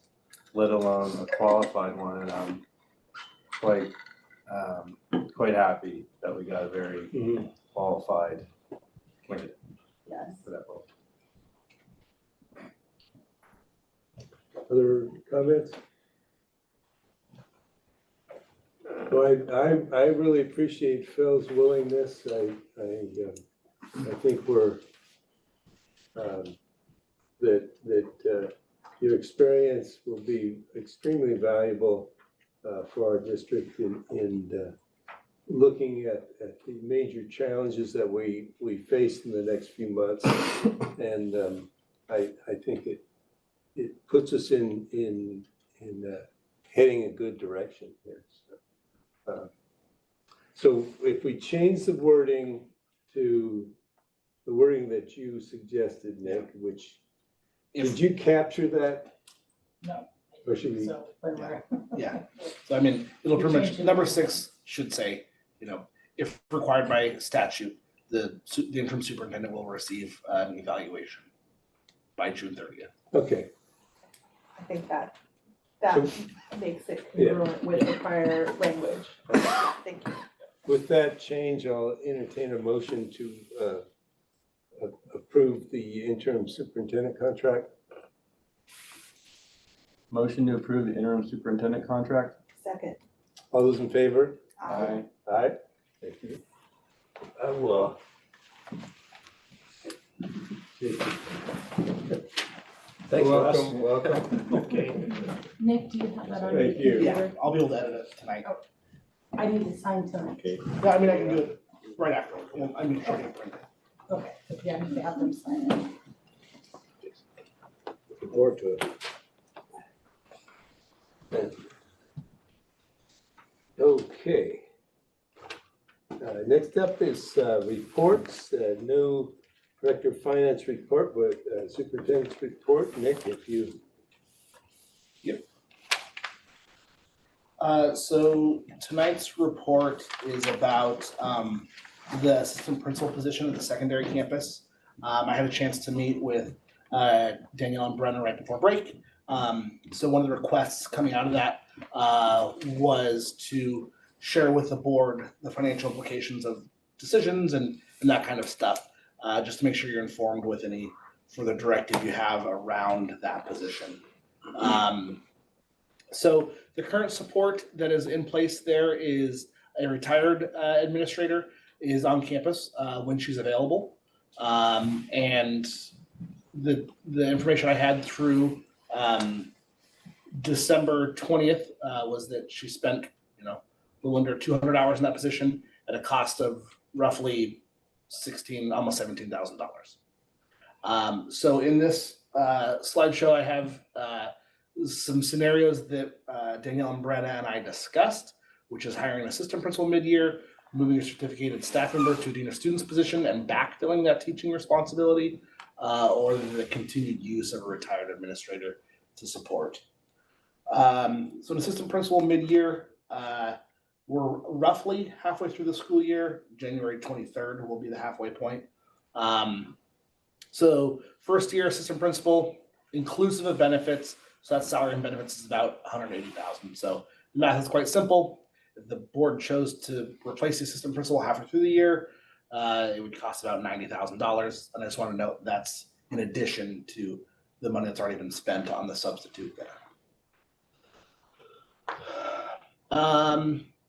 let alone a qualified one, and I'm quite happy that we got a very Mhm. qualified candidate Yes. for that role. Other comments? Well, I really appreciate Phil's willingness. I think we're, that your experience will be extremely valuable for our district in looking at the major challenges that we face in the next few months. And I think it puts us in heading a good direction here. So if we change the wording to the wording that you suggested, Nick, which, did you capture that? No. Or should we? So, when we're, Yeah, so I mean, it'll pretty much, number 6 should say, if required by statute, the interim superintendent will receive an evaluation by June 30th. Okay, I think that makes it Yeah. congruent with the prior language. Thank you. with that change, I'll entertain a motion to approve the interim superintendent contract. Motion to approve the interim superintendent contract? Second. All those in favor? Aye. Aye. Thank you. I will. Thank you, Russ. Welcome, welcome. Okay. Nick, do you have that on your Thank you. computer? Yeah, I'll be able to edit it tonight. I need to sign tonight. Okay. Yeah, I mean, I can do it right after. I mean, sure, I can print it. Okay, so yeah, I need to have them sign it. Looking forward to it. Thank you. Okay. Next up is reports. No Director of Finance report, but Superintendent's report. Nick, if you. So tonight's report is about the assistant principal position at the secondary campus. I had a chance to meet with Danielle and Brenna right before break. So one of the requests coming out of that was to share with the board the financial implications of decisions and that kind of stuff, just to make sure you're informed with any further directive you have around that position. So the current support that is in place there is a retired administrator is on campus when she's available. And the information I had through December 20th was that she spent, a little under 200 hours in that position at a cost of roughly almost $17,000. So in this slideshow, I have some scenarios that Danielle and Brenna and I discussed, which is hiring an assistant principal mid-year, moving a certificated staff member to a dean of students position and backfilling that teaching responsibility, or the continued use of a retired administrator to support. So an assistant principal mid-year, we're roughly halfway through the school year. January 23rd will be the halfway point. So first year assistant principal, inclusive of benefits, so that's salary and benefits is about 180,000. So the math is quite simple. If the board chose to replace the assistant principal halfway through the year, it would cost about $90,000. And I just want to note that's in addition to the money that's already been spent on the substitute there.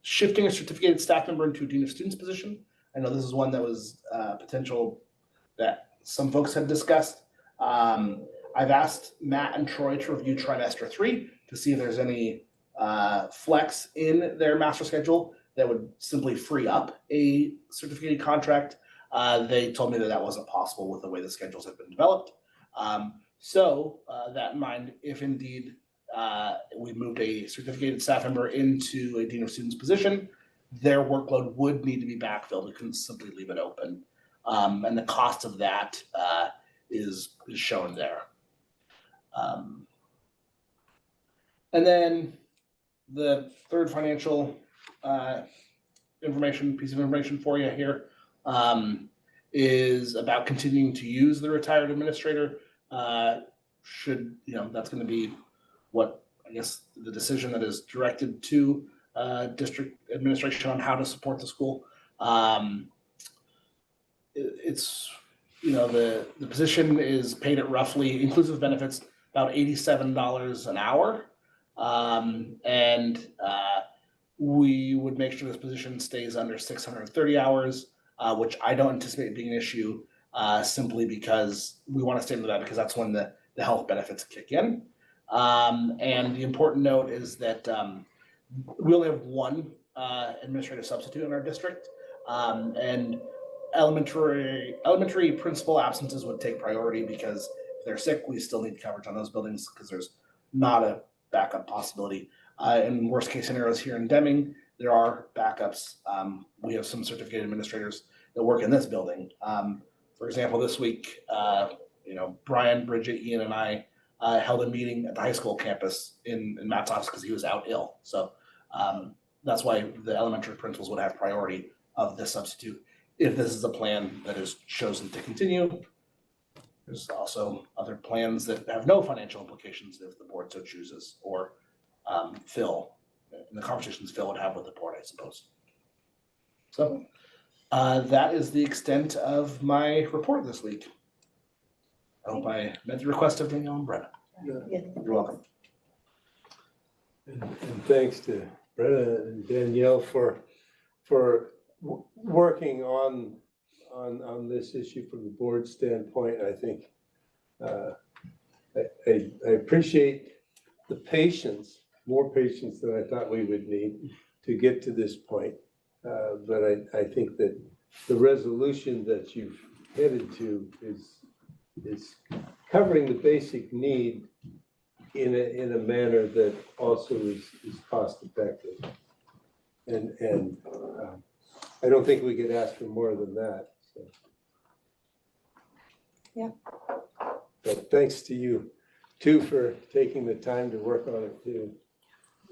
Shifting a certificated staff member into a dean of students position. I know this is one that was potential that some folks had discussed. I've asked Matt and Troy to review trimester 3 to see if there's any flex in their master schedule that would simply free up a certificated contract. They told me that that wasn't possible with the way the schedules have been developed. So that in mind, if indeed we moved a certificated staff member into a dean of students position, their workload would need to be backfilled. We couldn't simply leave it open. And the cost of that is shown there. And then the third financial piece of information for you here is about continuing to use the retired administrator. That's going to be what I guess the decision that is directed to district administration on how to support the school. The position is paid at roughly, inclusive benefits, about $87 an hour. We would make sure this position stays under 630 hours, which I don't anticipate being an issue simply because we want to stay under that because that's when the health benefits kick in. And the important note is that we only have one administrative substitute in our district, and elementary principal absences would take priority because if they're sick, we still need coverage on those buildings because there's not a backup possibility. In worst case scenarios here in Deming, there are backups. We have some certificated administrators that work in this building. For example, this week, Brian, Bridget, Ian, and I held a meeting at the high school campus in Matt's office because he was out ill. So that's why the elementary principals would have priority of this substitute if this is a plan that is chosen to continue. There's also other plans that have no financial implications if the board so chooses, or Phil, in the conversations Phil would have with the board, I suppose. So that is the extent of my report this week. I hope I met the request of Danielle and Brenna. Yeah. You're welcome. And thanks to Brenna and Danielle for working on this issue from the board standpoint. I think I appreciate the patience, more patience than I thought we would need to get to this point. But I think that the resolution that you've headed to is covering the basic need in a manner that also is cost effective. And I don't think we could ask for more than that. So. Yeah. But thanks to you too for taking the time to work on it too.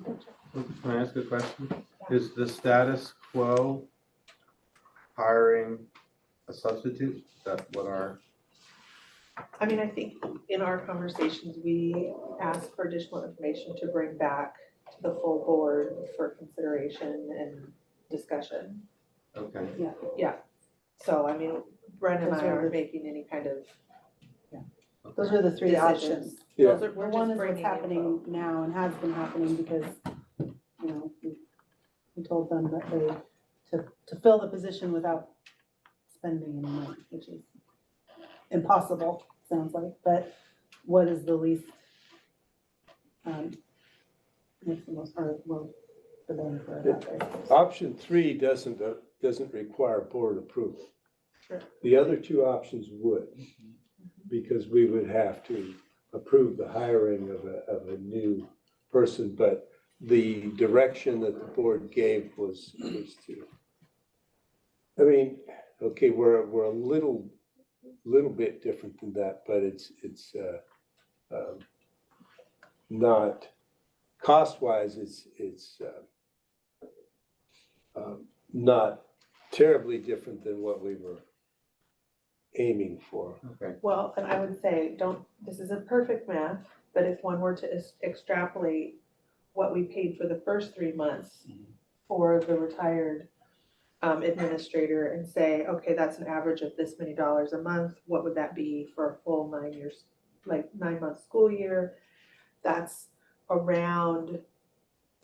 Can I ask a question? Is the status quo hiring a substitute? Is that what our? I mean, I think in our conversations, we asked for additional information to bring back to the full board for consideration and discussion. Okay. Yeah. So, I mean, Bren and Those I are aren't the- making any kind of Those are the three decisions. options. Yeah. Those are, The we're one just is what's bringing happening info. now and has been happening because, we told them that to fill the position without spending any money, which is impossible, sounds like, but what is the least, makes the most, or well, the bang for it out there. Option 3 doesn't require board approval. Sure. The other two options would, because we would have to approve the hiring of a new person, but the direction that the board gave was to, I mean, okay, we're a little little bit different than that, but it's not, cost-wise, it's not terribly different than what we were aiming for. Okay. Well, and I would say, this isn't perfect math, but if one were to extrapolate what we paid for the first 3 months for the retired administrator and say, okay, that's an average of this many dollars a month, what would that be for a full 9 years, like 9-month school year? That's around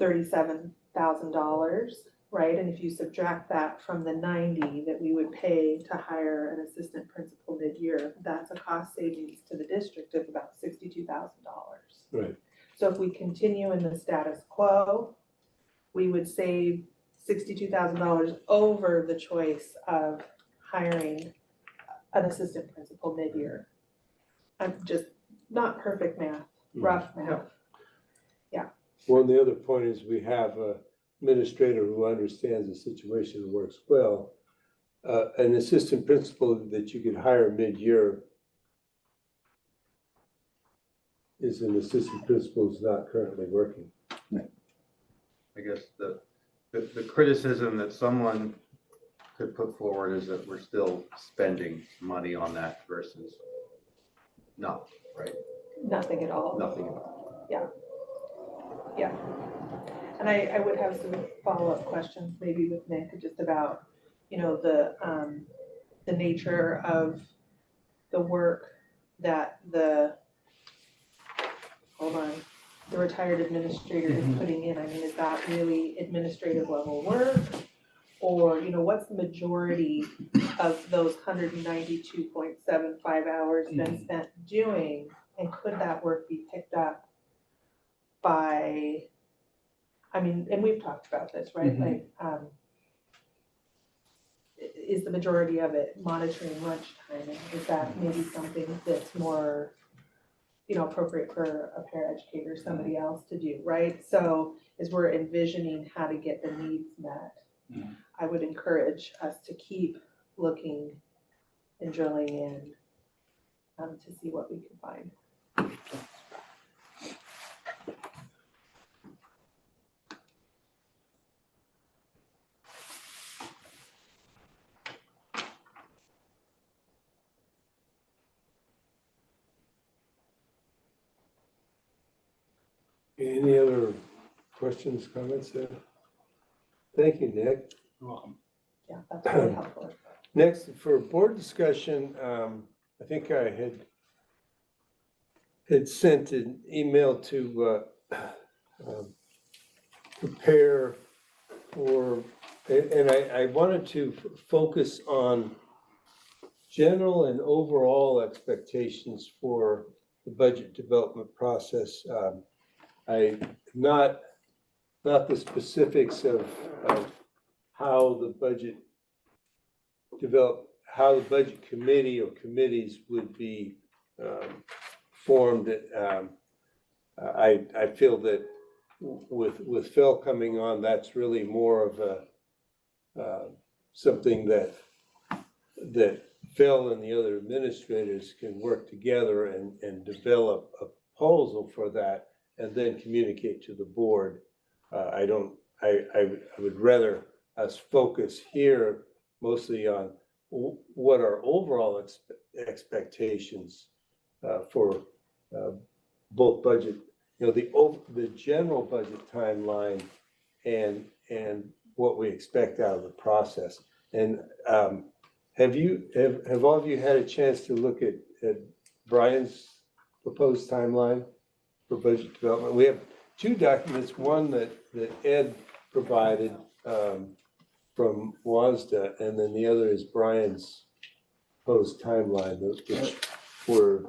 $37,000, right? And if you subtract that from the 90 that we would pay to hire an assistant principal mid-year, that's a cost savings to the district of about $62,000. Right. So if we continue in the status quo, we would save $62,000 over the choice of hiring an assistant principal mid-year. I'm just not perfect math, rough math. Well, the other point is we have an administrator who understands the situation and works well. An assistant principal that you could hire mid-year is an assistant principal who's not currently working. I guess the criticism that someone could put forward is that we're still spending money on that versus not, right? Nothing at all. Nothing at all. Yeah. And I would have some follow-up questions maybe with Nick just about, the nature of the work that the retired administrator is putting in. I mean, is that really administrative level work? Or, what's the majority of those 192.75 hours been spent doing? And could that work be picked up by, and we've talked about this, right? Like, is the majority of it monitoring lunchtime? And is that maybe something that's more, appropriate for a paraeducator, somebody else to do, right? So as we're envisioning how to get the needs met, I would encourage us to keep looking and drilling in to see what we can find. Any other questions, comments there? Thank you, Nick. You're welcome. Yeah, that's really helpful. Next, for board discussion, I think I had sent an email to prepare for, and I wanted to focus on general and overall expectations for the budget development process. Not the specifics of how the budget how the budget committee or committees would be formed. I feel that with Phil coming on, that's really more of a something that Phil and the other administrators can work together and develop a proposal for that and then communicate to the board. I would rather us focus here mostly on what our overall expectations for both budget, the general budget timeline and what we expect out of the process. And have all of you had a chance to look at Brian's proposed timeline for budget development? We have two documents, one that Ed provided from WASDA, and then the other is Brian's proposed timeline, which were.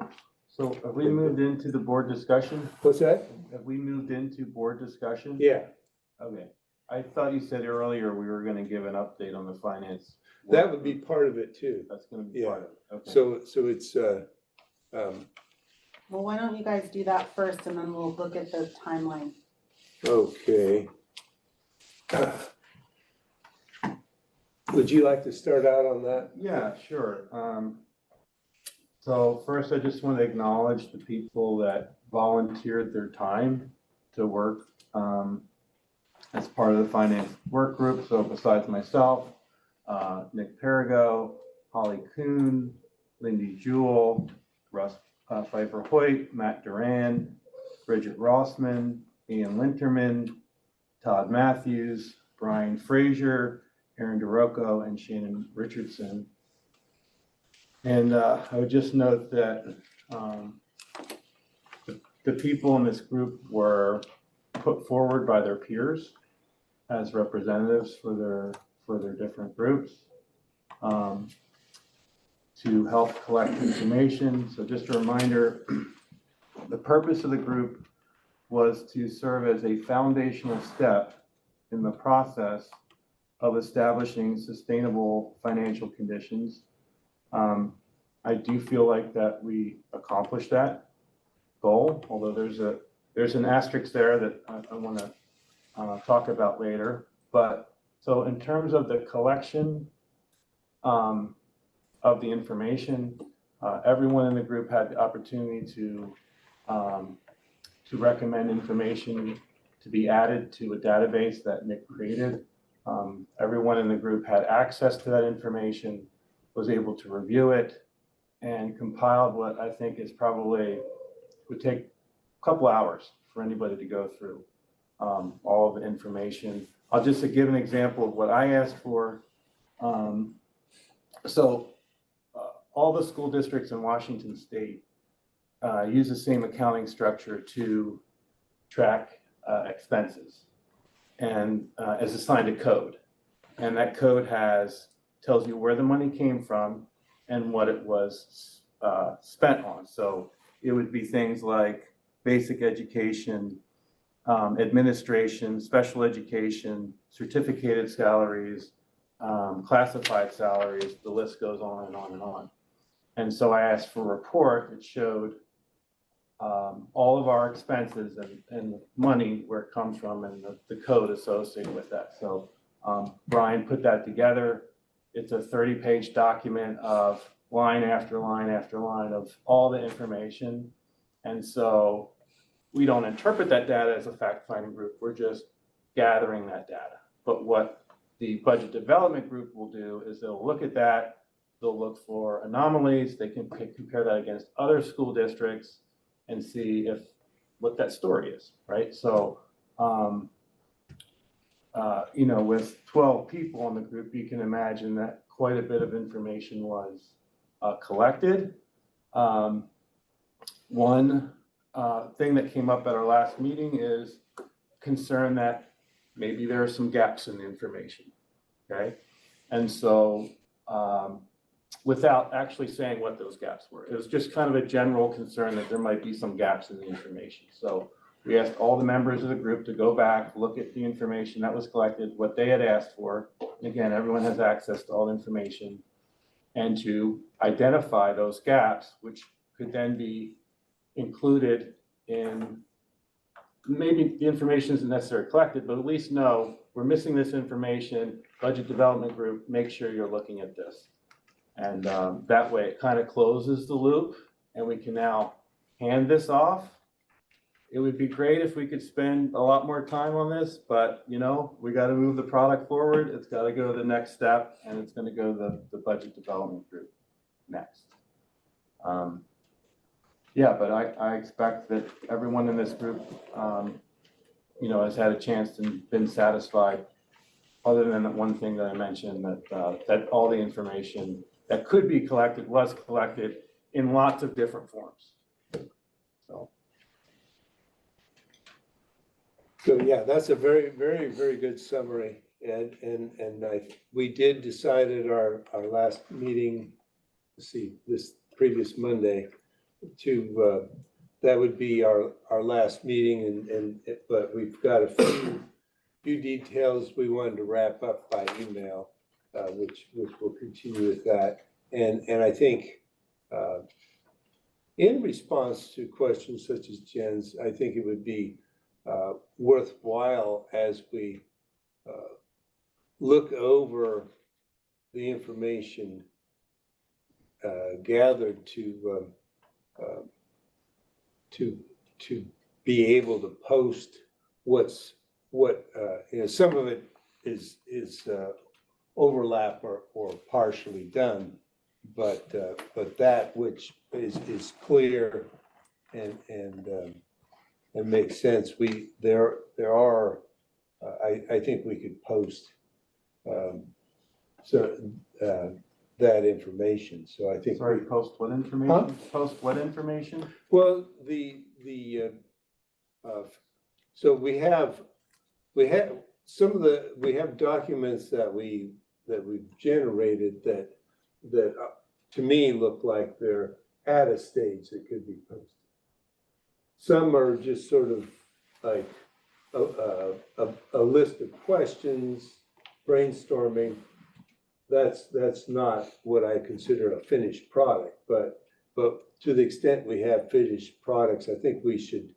So have we moved into the board discussion? What's that? Have we moved into board discussion? Yeah, Okay. I thought you said earlier we were gonna give an update on the finance. that would be part of it too. That's gonna be Yeah. part of it. Okay. So it's, Well, why don't you guys do that first and then we'll look at the timeline. okay. Would you like to start out on that? Yeah, sure. So first, I just want to acknowledge the people that volunteered their time to work as part of the finance work group. So besides myself, Nick Perigo, Holly Kuhn, Lindy Jewell, Russ Pfeiffer Hoyt, Matt Duran, Bridget Rossman, Ian Linterman, Todd Matthews, Brian Frazier, Aaron DeRocco, and Shannon Richardson. And I would just note that the people in this group were put forward by their peers as representatives for their different groups to help collect information. So just a reminder, the purpose of the group was to serve as a foundational step in the process of establishing sustainable financial conditions. I do feel like that we accomplished that goal, although there's an asterisk there that I want to talk about later. But so in terms of the collection of the information, everyone in the group had the opportunity to recommend information to be added to a database that Nick created. Everyone in the group had access to that information, was able to review it, and compiled what I think is probably would take a couple hours for anybody to go through all of the information. I'll just give an example of what I asked for. All the school districts in Washington State use the same accounting structure to track expenses, and is assigned a code. And that code tells you where the money came from and what it was spent on. So it would be things like basic education, administration, special education, certificated salaries, classified salaries, the list goes on and on and on. And so I asked for a report that showed all of our expenses and money, where it comes from, and the code associated with that. So Brian put that together. It's a 30-page document of line after line after line of all the information. And so we don't interpret that data as a fact-finding group. We're just gathering that data. But what the budget development group will do is they'll look at that. They'll look for anomalies. They can compare that against other school districts and see what that story is, right? So, with 12 people in the group, you can imagine that quite a bit of information was collected. One thing that came up at our last meeting is concern that maybe there are some gaps in the information, okay? And so without actually saying what those gaps were, it was just kind of a general concern that there might be some gaps in the information. So we asked all the members of the group to go back, look at the information that was collected, what they had asked for. And again, everyone has access to all the information, and to identify those gaps, which could then be included in, maybe the information isn't necessarily collected, but at least know we're missing this information. Budget development group, make sure you're looking at this. And that way it kind of closes the loop, and we can now hand this off. It would be great if we could spend a lot more time on this, but we got to move the product forward. It's got to go to the next step, and it's going to go to the budget development group next. But I expect that everyone in this group, has had a chance and been satisfied, other than that one thing that I mentioned, that all the information that could be collected was collected in lots of different forms. So yeah, that's a very, very, very good summary. And we did decide at our last meeting, this previous Monday, to that would be our last meeting, but we've got a few details we wanted to wrap up by email, which we'll continue with that. And I think in response to questions such as Jen's, I think it would be worthwhile, as we look over the information gathered to be able to post what, some of it is overlap or partially done, but that which is clear and makes sense, there are, I think we could post that information, so I think. Sorry, post what information? Post what information? Well, so we have documents that we've generated that to me look like they're at a stage that could be posted. Some are just sort of like a list of questions, brainstorming. That's not what I consider a finished product, but to the extent we have finished products, I think we should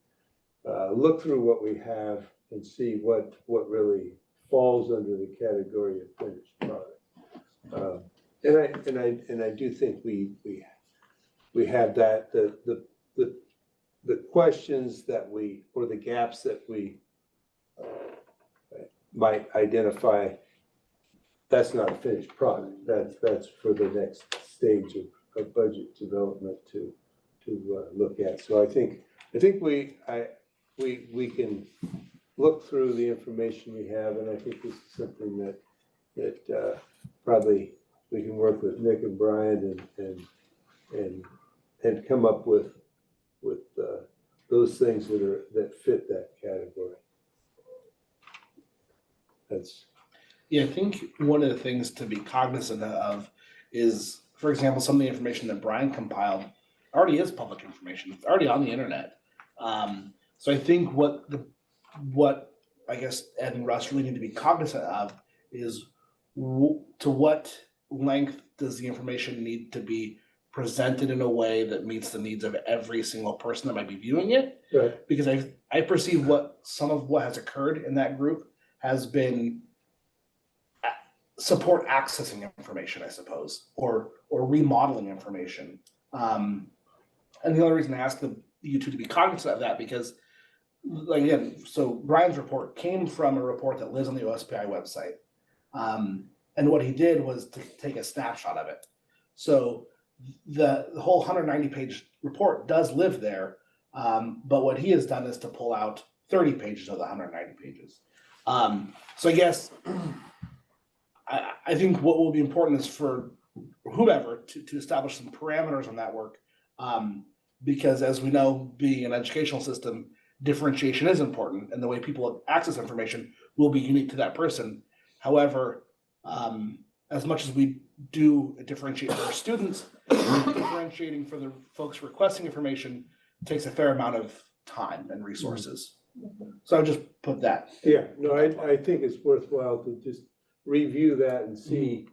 look through what we have and see what really falls under the category of finished product. And I do think we have that, the questions that or the gaps that we might identify. That's not a finished product. That's for the next stage of budget development to look at. So I think we can look through the information we have, and I think this is something that probably we can work with Nick and Brian and come up with those things that fit that category. Yeah, I think one of the things to be cognizant of is, for example, some of the information that Brian compiled already is public information. It's already on the internet. So I think what I guess Ed and Russ really need to be cognizant of is to what length does the information need to be presented in a way that meets the needs of every single person that might be viewing it. Right. Because I perceive some of what has occurred in that group has been support accessing information, I suppose, or remodeling information. And the only reason I ask you two to be cognizant of that, because again, so Brian's report came from a report that lives on the OSPI website. And what he did was to take a snapshot of it. So the whole 190-page report does live there, but what he has done is to pull out 30 pages of the 190 pages. So I guess I think what will be important is for whomever to establish some parameters on that work, because as we know, being an educational system, differentiation is important, and the way people access information will be unique to that person. However, as much as we do differentiate for our students, differentiating for the folks requesting information takes a fair amount of time and resources. So I'll just put that. Yeah, no, I think it's worthwhile to just review that and see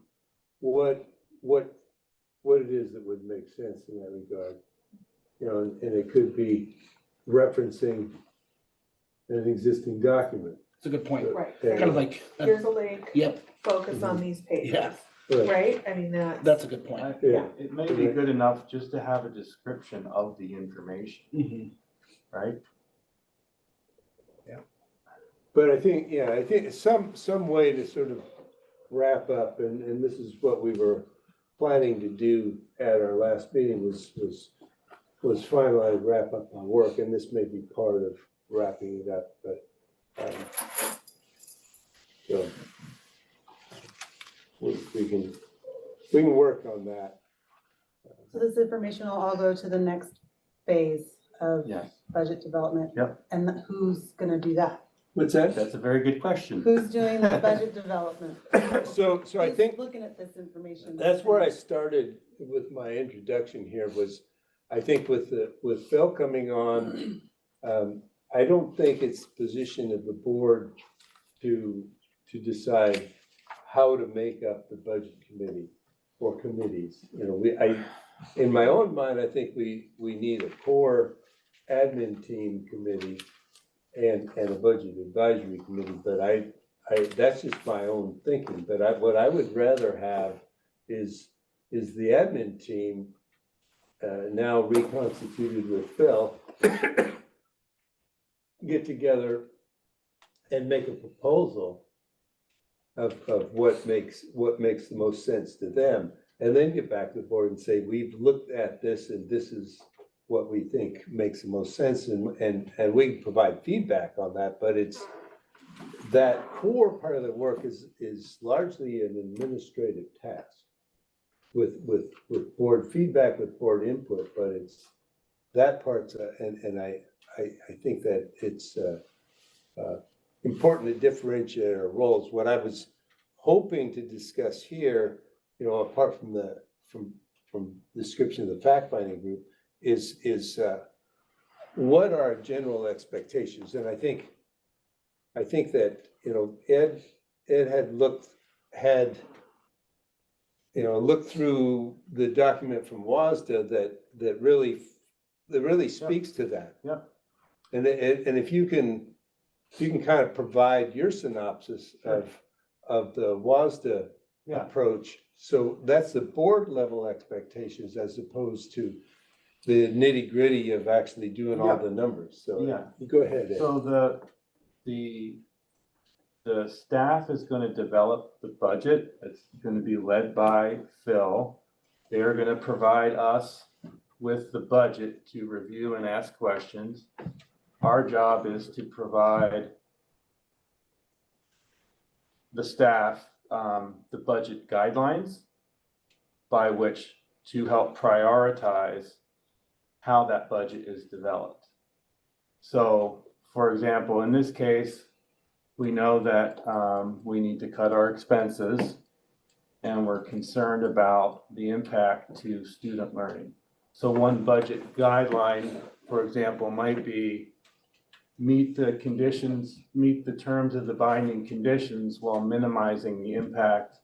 what it is that would make sense in that regard. You know, and it could be referencing an existing document. It's a good point. Right. Kind of like, Here's a link, yep, focus on these pages, yeah, right? I mean, that's a good point. Yeah. It may be good enough just to have a description of the information, Mhm. right? But I think some way to sort of wrap up, and this is what we were planning to do at our last meeting was finalize, wrap up our work, and this may be part of wrapping it up, but so we can work on that. So this information will all go to the next phase of Yes. budget development? Yep. And who's gonna do that? What's that? That's a very good question. Who's doing the budget development? So I Who's think looking at this information. that's where I started with my introduction here was, I think with Phil coming on, I don't think it's the position of the board to decide how to make up the budget committee or committees. You know, in my own mind, I think we need a core admin team committee and a budget advisory committee, but I that's just my own thinking. But what I would rather have is is the admin team, now reconstituted with Phil, get together and make a proposal of what makes the most sense to them, and then get back to the board and say, we've looked at this and this is what we think makes the most sense, and we can provide feedback on that, but it's that core part of the work is largely an administrative task with board feedback, with board input, but it's that part's, and I think that it's important to differentiate our roles. What I was hoping to discuss here, you know, apart from from description of the fact-finding group, is what are general expectations? And I think that, you know, Ed had looked through the document from WASDA that really speaks to that. Yeah. And if you can kind of provide your synopsis of the WASDA approach. So that's the board level expectations as opposed to the nitty gritty of actually doing all the numbers. So you go ahead, Ed. So the staff is going to develop the budget. It's going to be led by Phil. They're going to provide us with the budget to review and ask questions. Our job is to provide the staff the budget guidelines by which to help prioritize how that budget is developed. So, for example, in this case, we know that we need to cut our expenses, and we're concerned about the impact to student learning. So one budget guideline, for example, might be meet the conditions, meet the terms of the binding conditions while minimizing the impact,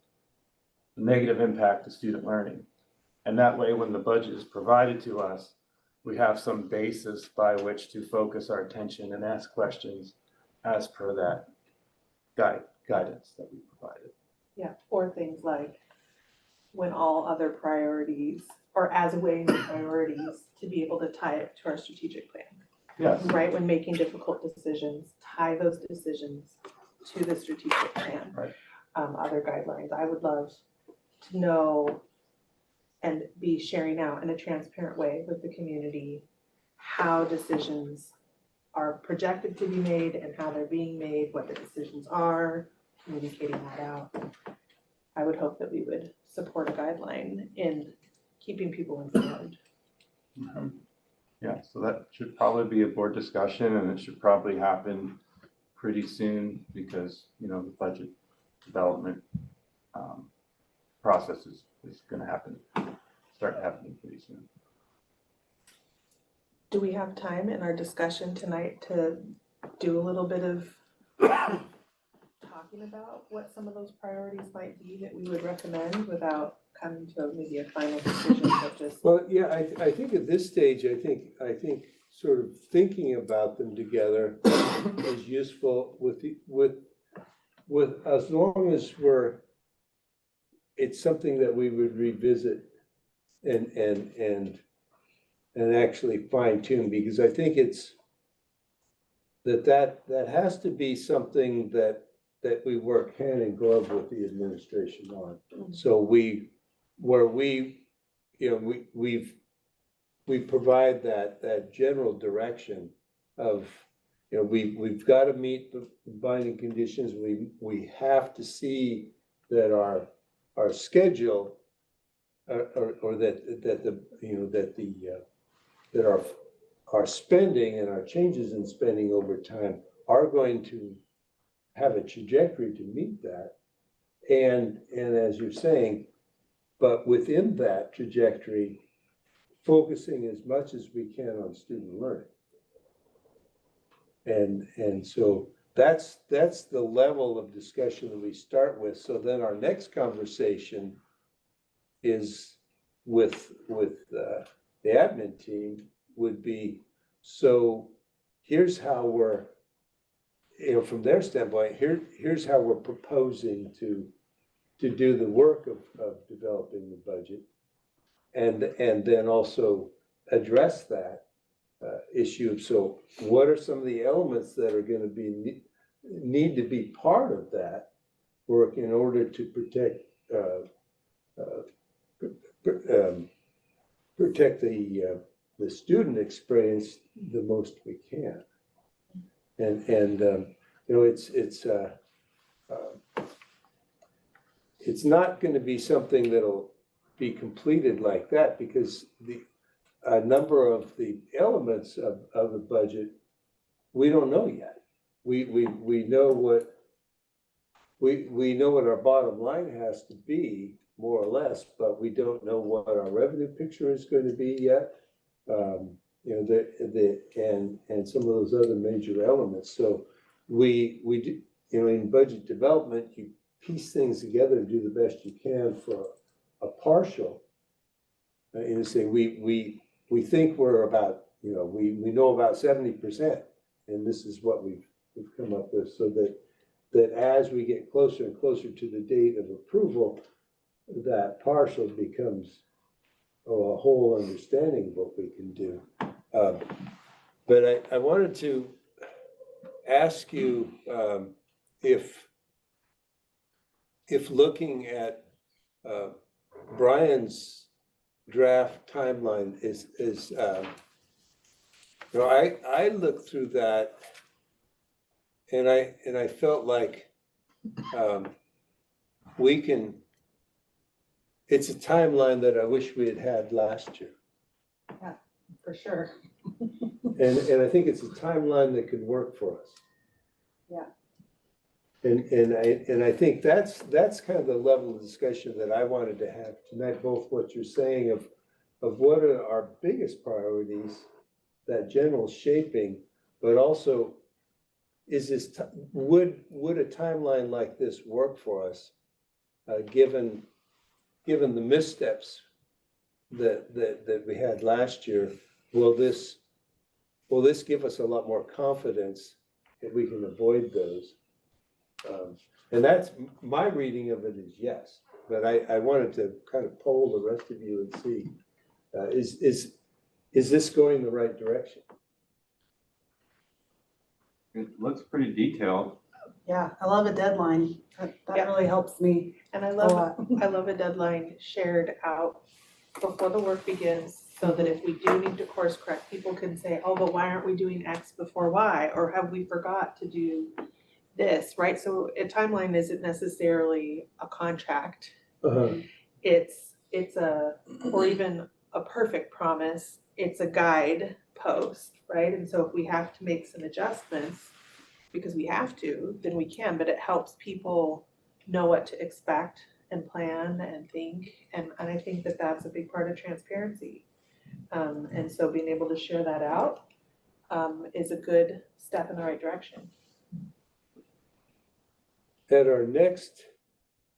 the negative impact to student learning. And that way, when the budget is provided to us, we have some basis by which to focus our attention and ask questions as per that guidance that we provided. Yeah, or things like when all other priorities, or as a way of priorities, to be able to tie it to our strategic plan. Yes. Right, when making difficult decisions, tie those decisions to the strategic plan. Right. Other guidelines, I would love to know and be sharing out in a transparent way with the community how decisions are projected to be made and how they're being made, what the decisions are, communicating that out. I would hope that we would support a guideline in keeping people informed. Yeah, so that should probably be a board discussion, and it should probably happen pretty soon because, you know, the budget development process is going to start happening pretty soon. Do we have time in our discussion tonight to do a little bit of talking about what some of those priorities might be that we would recommend without coming to maybe a final decision, but just? Well, yeah, I think at this stage, I think sort of thinking about them together is useful with as long as it's something that we would revisit and actually fine tune, because I think it's that has to be something that we work hand in glove with the administration on. So we provide that general direction of, you know, we've got to meet the binding conditions. We have to see that our schedule or that our spending and our changes in spending over time are going to have a trajectory to meet that. And as you're saying, but within that trajectory, focusing as much as we can on student learning. And so that's the level of discussion that we start with. So then our next conversation is with the admin team would be, so here's how we're, you know, from their standpoint, here's how we're proposing to do the work of developing the budget. and then also address that issue. So what are some of the elements that are gonna be, need to be part of that work in order to protect protect the student experience the most we can. And you know, it's not gonna be something that'll be completed like that, because a number of the elements of the budget, we don't know yet. We know what, we know what our bottom line has to be, more or less, but we don't know what our revenue picture is going to be yet. You know, and some of those other major elements. So we do, you know, in budget development, you piece things together and do the best you can for a partial. And say we think we're about, you know, we know about 70%, and this is what we've come up with, so that as we get closer and closer to the date of approval, that partial becomes a whole understanding of what we can do. But I wanted to ask you if looking at Brian's draft timeline is you know, I looked through that and I felt like we can, it's a timeline that I wish we had last year. For sure. And I think it's a timeline that could work for us. Yeah. And I think that's kind of the level of discussion that I wanted to have tonight, both what you're saying of what are our biggest priorities, that general shaping, but also is this, would a timeline like this work for us, given the missteps that we had last year? Will this give us a lot more confidence that we can avoid those? And that's my reading of it is yes, but I wanted to kind of poll the rest of you and see, is this going the right direction? It looks pretty detailed. Yeah, I love a deadline. That Yeah. really helps me And I a love, lot. I love a deadline shared out before the work begins, so that if we do need to course correct, people can say, oh, but why aren't we doing X before Y? Or have we forgot to do this, right? So a timeline isn't necessarily a contract. It's or even a perfect promise, it's a guide post, right? And so if we have to make some adjustments, because we have to, then we can, but it helps people know what to expect and plan and think. And I think that that's a big part of transparency. And so being able to share that out is a good step in the right direction. At our next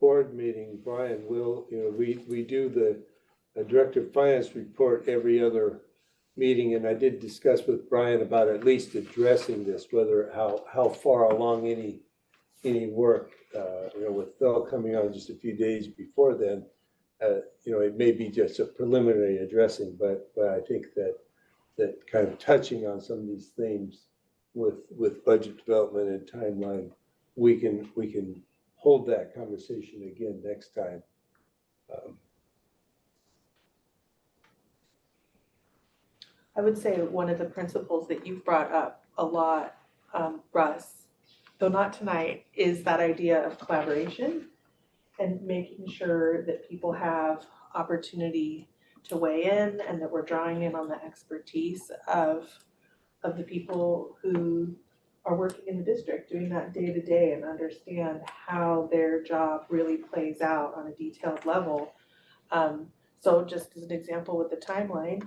board meeting, Brian, will, you know, we do the Director of Finance report every other meeting, and I did discuss with Brian about at least addressing this, whether how far along any work, you know, with Phil coming on just a few days before then, you know, it may be just a preliminary addressing, but I think that kind of touching on some of these themes with budget development and timeline, we can hold that conversation again next time. I would say one of the principles that you've brought up a lot, Russ, though not tonight, is that idea of collaboration and making sure that people have opportunity to weigh in and that we're drawing in on the expertise of the people who are working in the district, doing that day to day, and understand how their job really plays out on a detailed level. So just as an example with the timeline,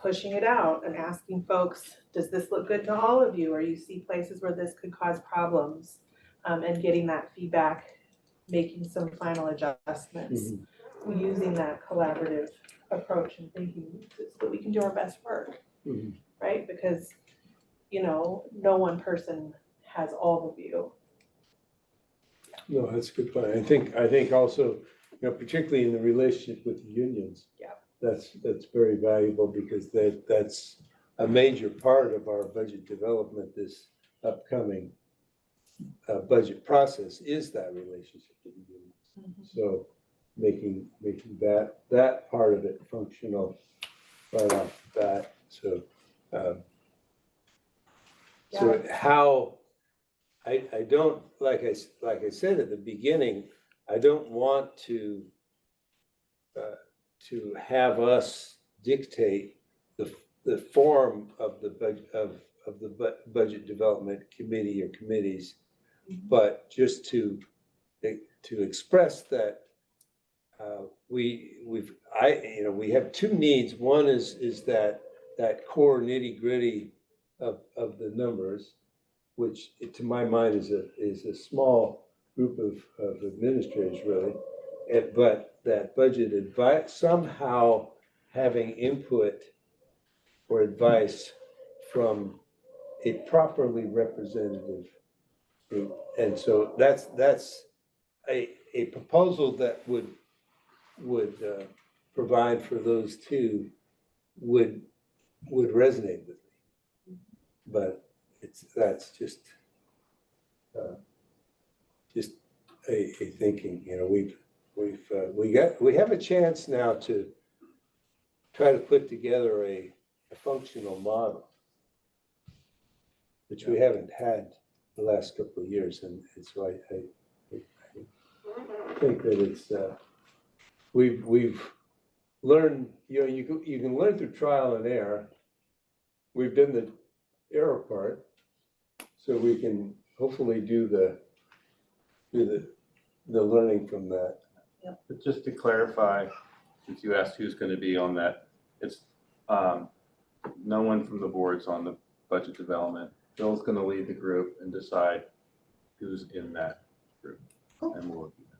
pushing it out and asking folks, does this look good to all of you? Or you see places where this could cause problems, and getting that feedback, making some final adjustments, using that collaborative approach and thinking so that we can do our best work, right? Because, you know, no one person has all the view. No, that's a good point. I think also particularly in the relationship with the unions. Yeah. That's very valuable because that's a major part of our budget development this upcoming budget process is that relationship with the unions. So making that part of it functional right off the bat. So so how I don't, like I said at the beginning, I don't want to have us dictate the form of the budget development committee or committees, but just to express that we have two needs. One is that core nitty gritty of the numbers, which to my mind is a small group of administrators really, but that budget advice, somehow having input or advice from a properly representative group. And so that's a proposal that would provide for those two would resonate with me. But that's just a thinking, we have a chance now to try to put together a functional model, which we haven't had the last couple of years, and so I think that it's we've learned, you can learn through trial and error. We've done the error part, so we can hopefully do the learning from that. But just to clarify, since you asked who's going to be on that, it's no one from the board's on the budget development. Bill's going to lead the group and decide who's in that group, and we'll review that.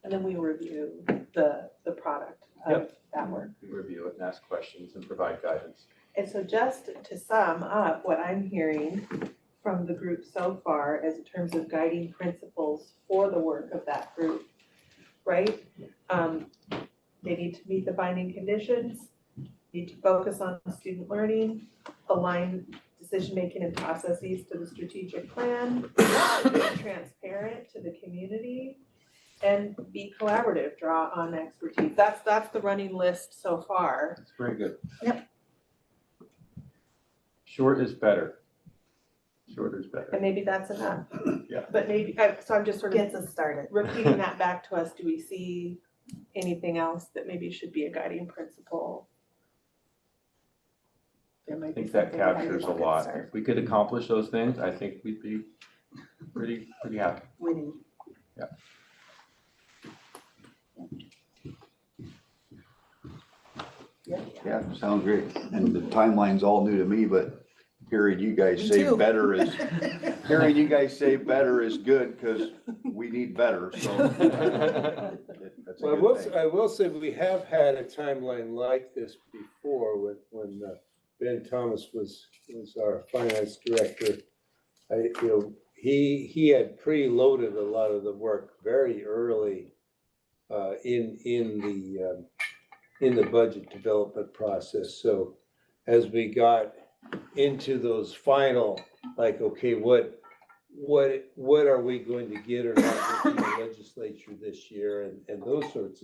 And then we review the product of that work. We review it and ask questions and provide guidance. And so just to sum up what I'm hearing from the group so far as in terms of guiding principles for the work of that group, right? They need to meet the binding conditions, need to focus on student learning, align decision-making and processes to the strategic plan, be transparent to the community, and be collaborative, draw on expertise. That's the running list so far. That's very good. Yep. Short is better. Shorter is better. And maybe that's enough. Yeah. But maybe, so I'm just sort of Gets us started. repeating that back to us. Do we see anything else that maybe should be a guiding principle? There I might be think that something that captures a we could lot. start. If we could accomplish those things, I think we'd be pretty happy. Winning. Yeah, sounds great. And the timeline's all new to me, but hearing you guys Me say too. better is, hearing you guys say better is good because we need better, so. That's a Well, good thing. I will say we have had a timeline like this before when Ben Thomas was our finance director. He had preloaded a lot of the work very early in the budget development process. So as we got into those final, like, okay, what are we going to get or not get from the legislature this year, and those sorts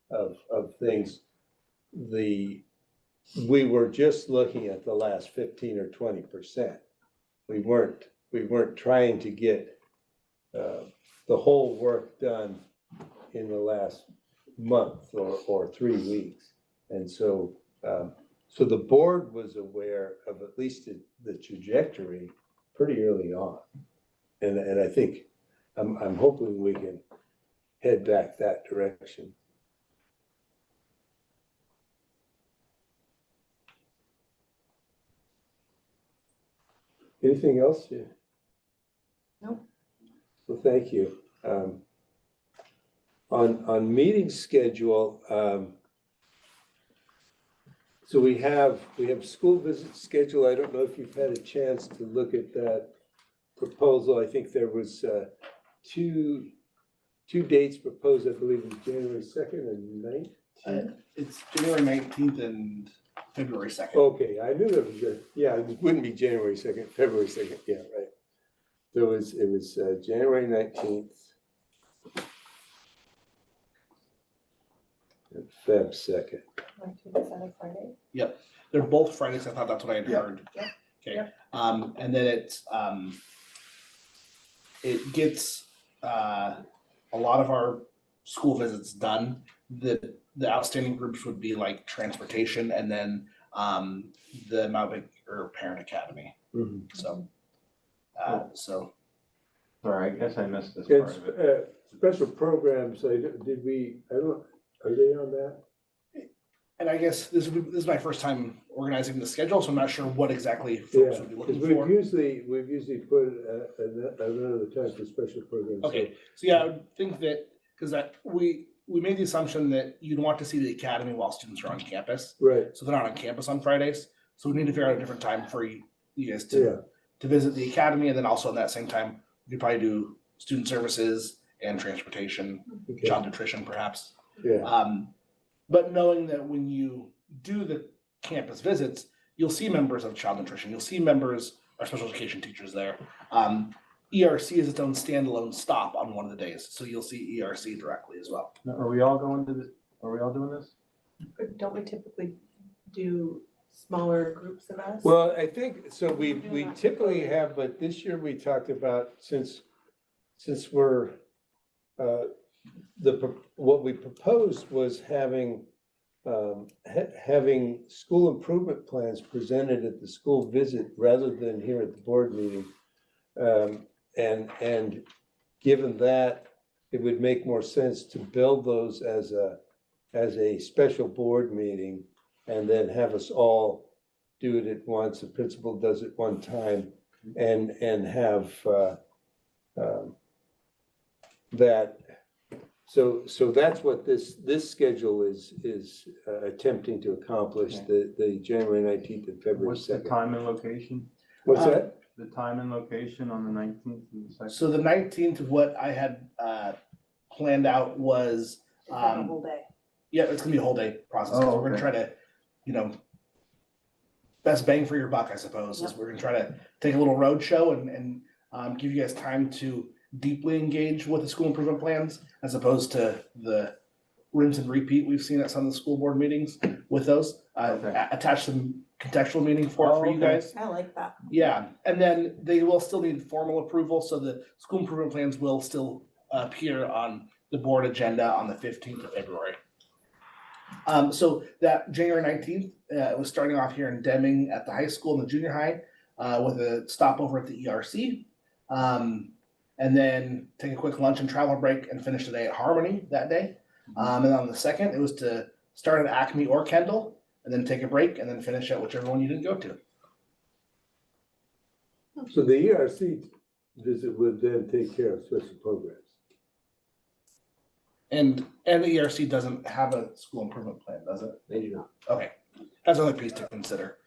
of things. We were just looking at the last 15 or 20%. We weren't trying to get the whole work done in the last month or 3 weeks. And so the board was aware of at least the trajectory pretty early on. And I think, I'm hoping we can head back that direction. Anything else? Nope. Well, thank you. On meeting schedule, so we have school visit schedule. I don't know if you've had a chance to look at that proposal. I think there was two two dates proposed, I believe, is January 2nd and 9th. It's January 19th and February 2nd. Okay, I knew that was good. Yeah, it wouldn't be January 2nd, February 2nd, yeah, right. So it was January 19th. And Feb 2nd. 19th, is that a Friday? They're both Fridays. I thought that's what I had Yeah. heard. Yeah. Okay, Yeah. and then it gets, a lot of our school visits done. The outstanding groups would be like transportation and then, the Mount Baker Parent Academy, so. So, Sorry, I guess I missed this It's, part of it. special programs, I don't, are they on that? and I guess this is my first time organizing the schedule, so I'm not sure what exactly folks Yeah, would be because looking for. we've usually put another time for special programs. so- Okay, so yeah, I would think that, because we made the assumption that you'd want to see the academy while students are on campus. Right, So they're not on campus on Fridays. So we need to figure out a different time for you guys yeah, to visit the academy. And then also in that same time, we could probably do student services and transportation, okay, child nutrition perhaps. yeah, But knowing that when you do the campus visits, you'll see members of child nutrition, you'll see members, our special education teachers there. ERC is its own standalone stop on one of the days. So you'll see ERC directly as well. Now, are we all going to this? Are we all doing this? But don't we typically do smaller groups of us? well, I think, so we typically have, but this year we talked about, since we're, what we proposed was having, having school improvement plans presented at the school visit rather than here at the board meeting. And given that, it would make more sense to build those as a special board meeting and then have us all do it at once. The principal does it one time and have that. So that's what this schedule is attempting to accomplish, the January 19th and February What's the 2nd. time and location? What's that? The time and location on the 19th and the 2nd? So the 19th, what I had planned out was, Is that a whole day? yeah, it's gonna be a whole day process. 'Cause Oh, we're gonna okay. try to, best bang for your buck, I suppose, is we're gonna try to take a little road show and give you guys time to deeply engage with the school improvement plans as opposed to the rinse and repeat we've seen at some of the school board meetings with those. Okay. Attach some contextual meaning for Oh, you okay. guys. I like that. Yeah, and then they will still need formal approval, so the school improvement plans will still appear on the board agenda on the 15th of February. So that January 19th, it was starting off here in Deming at the high school and the junior high, with a stopover at the ERC. And then take a quick lunch and travel break and finish the day at Harmony that day. And on the 2nd, it was to start at Acme or Kendall, and then take a break and then finish at whichever one you didn't go to. So the ERC visit would then take care of special programs. And the ERC doesn't have a school improvement plan, does it? They do not. Okay, that's another piece to consider.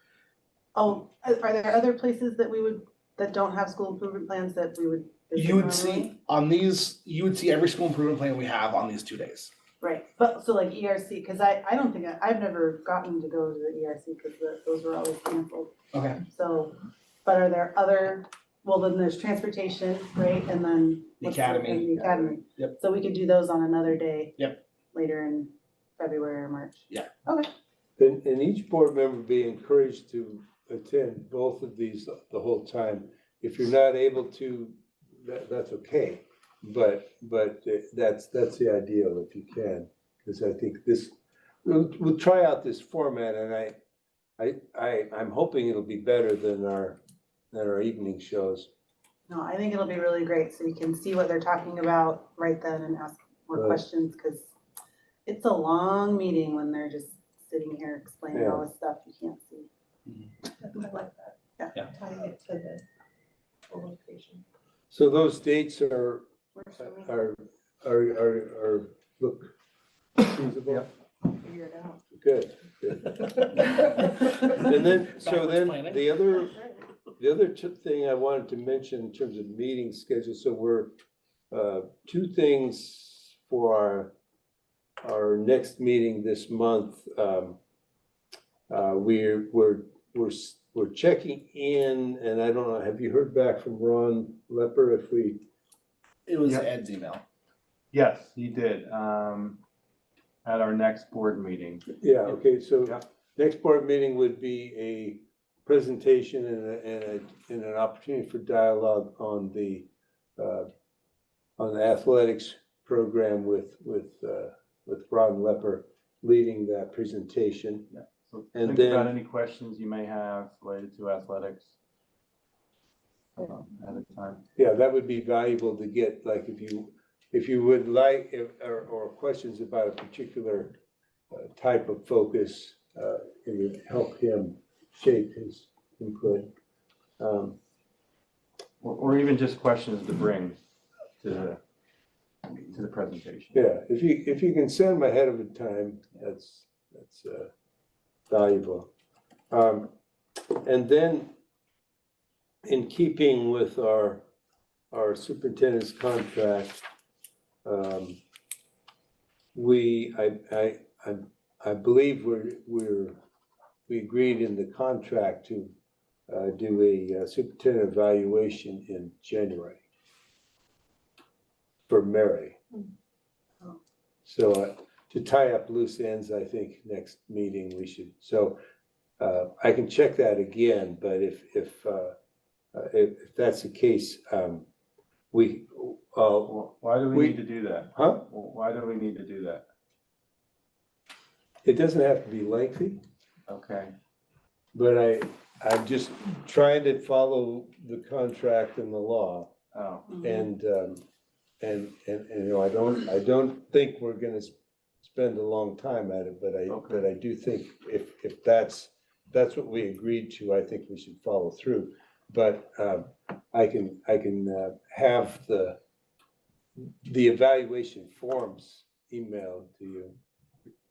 Oh, are there other places that don't have school improvement plans that we would visit You would normally? see on these, you would see every school improvement plan we have on these 2 days. Right, but so like ERC, because I don't think, I've never gotten to go to the ERC because those were always canceled. Okay. So, but are there other, well, then there's transportation, right, and then. The what's academy. and the academy. Yep. So we could do those on another day. Yep. Later in February or March. Yeah. Okay, And each board member be encouraged to attend both of these the whole time. If you're not able to, that's okay. But that's the ideal if you can, because I think we'll try out this format, and I'm hoping it'll be better than our evening shows. no, I think it'll be really great, so you can see what they're talking about right then and ask more Right. questions, because it's a long meeting when they're just sitting here explaining all this stuff you can't see. I like that. Yeah. Tying it to the full location. So those dates are Works for me. look feasible. Figure it out. Good. And then, so Backwards then planning. the other thing I wanted to mention in terms of meeting schedule, so we're, two things for our next meeting this month, we're checking in, and I don't know, have you heard back from Ron Lepper if we? It was Yeah. Ed's email. Yes, he did, at our next board meeting. Yeah, okay, so Yeah. next board meeting would be a presentation and an opportunity for dialogue on the athletics program with Ron Lepper leading that presentation. So And think about then- any questions you may have related to athletics at a time. Yeah, that would be valuable to get, like, if you would like, or questions about a particular type of focus, it would help him shape his input. Or even just questions to bring to the presentation. Yeah, if you can send them ahead of the time, that's valuable. And then, in keeping with our superintendent's contract, I believe we agreed in the contract to do a superintendent evaluation in January for Mary. So to tie up loose ends, I think next meeting we should, so I can check that again, but if that's the case, we, Why do we we- need to do that? huh? Why do we need to do that? It doesn't have to be lengthy, Okay, but I'm just trying to follow the contract and the law. oh, And you know, I don't think we're gonna spend a long time at it, but I do think if that's what we agreed to, I think we should follow through. But I can have the evaluation forms emailed to you.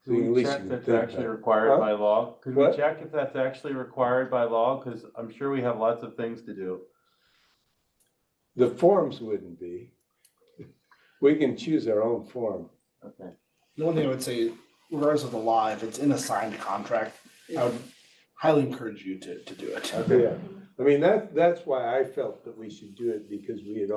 So Can at we least check you that's can think actually about it. required Huh? by law? Could we What? check if that's actually required by law? Because I'm sure we have lots of things to do. The forms wouldn't be. We can choose our own form. Okay. The one thing I would say, regardless of the law, if it's in a signed contract, I would highly encourage you to do it. Yeah, I mean, that's why I felt that we should do it, because we had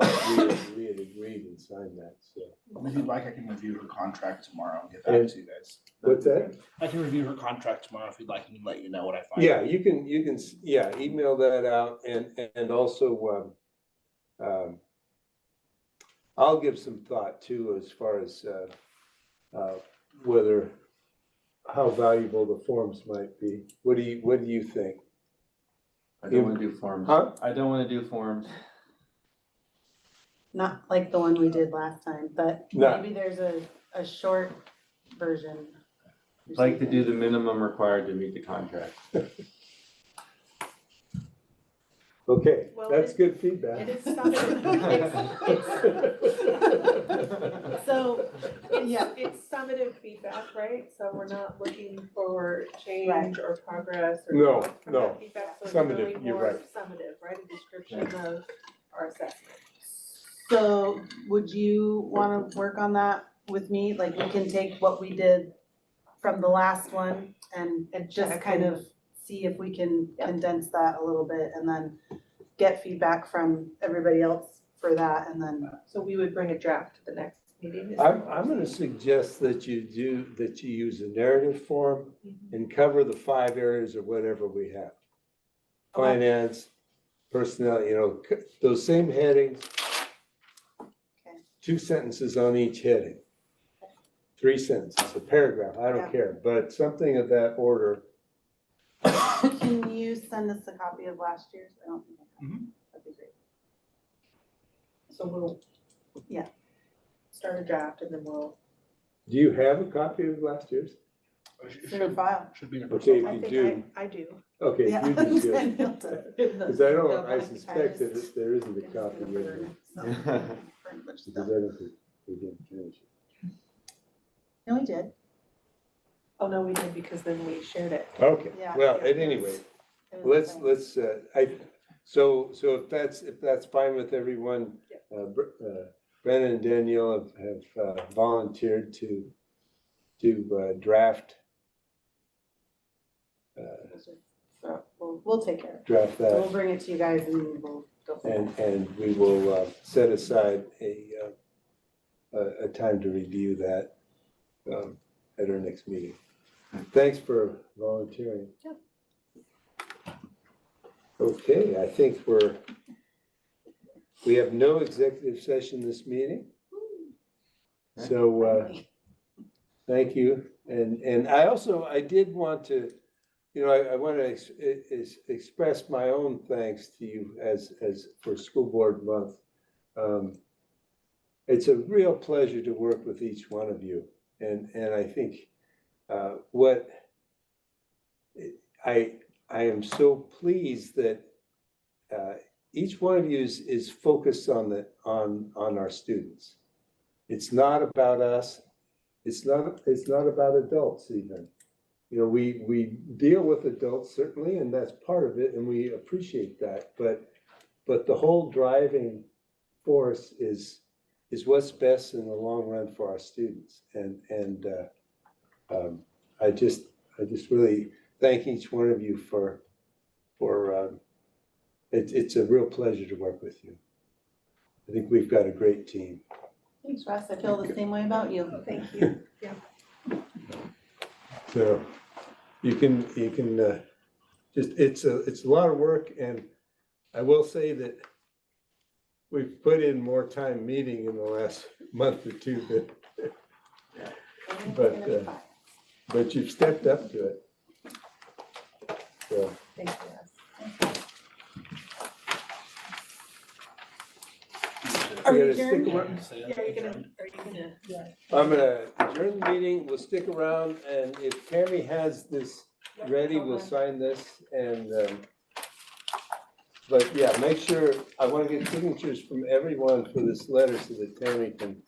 agreed and signed that, so. If you'd like, I can review her contract tomorrow and get back to you guys. What's that? I can review her contract tomorrow if you'd like and let you know what I find. Yeah, you can, yeah, email that out, and also, I'll give some thought too, as far as, how valuable the forms might be. What do you think? I don't want to do forms. Huh? I don't want to do forms. Not like the one we did last time, but No. maybe there's a short version. or I'd like to do something. the minimum required to meet the contract. Okay, Well, that's it- good feedback. It is summative, So, yeah, it's summative feedback, right? So we're not looking for change or progress or. No, growth from no. that feedback, so it's Summative, really you're more right. summative, right? A description of our assessment. so would you wanna work on that with me? Like, we can take what we did from the last one and just kind of see if we can condense that a little bit and then get feedback from everybody else for that, and then, So we would bring a draft to the next meeting. I'm gonna suggest that you use a narrative form and cover the 5 areas or whatever we have. Okay. Finance, personnel, you know, those same headings. Okay. 2 sentences on each heading. 3 sentences, a paragraph, I Yeah. don't care, but something of that order. can you send us a copy of last year's? I don't think I have. That'd be great. So we'll. Yeah. Start a draft and then we'll. Do you have a copy of last year's? It's in your file. Should be in her Okay, personal if I you think do, I do. okay, Yeah. you do good. Because Because I suspect that there isn't a copy yet. Because I don't think we didn't finish it. No, we did. Oh, no, we did because then we shared it. Okay, Yeah, well, yeah, at any rate, It was the let's, same. so if that's fine with everyone, Brennan and Danielle have volunteered to draft We'll take care of draft it. We'll that, bring it to you guys and we'll go from there. and we will set aside a time to review that at our next meeting. Thanks for volunteering. Yep. Okay, I think we have no executive session this meeting. So, thank you. And I did want to, I want to express my own thanks to you as for School Board Month. It's a real pleasure to work with each one of you. And I think what I am so pleased that each one of you is focused on our students. It's not about us. It's not about adults even. We deal with adults certainly, and that's part of it, and we appreciate that. But the whole driving force is what's best in the long run for our students. And I just really thank each one of you for it's a real pleasure to work with you. I think we've got a great team. Thanks, Russ. I feel the same way about you. Thank you. So you can just, it's a lot of work, and I will say that we've put in more time meeting in the last month or two, but you've stepped up to it. So. Thank you, Russ. Are we We're gonna adjourned? stick around. Are you gonna? I'm gonna adjourn the meeting, we'll stick around, and if Tammy has this ready, we'll sign this, and, but yeah, make sure, I wanna get signatures from everyone for this letter so that Tammy can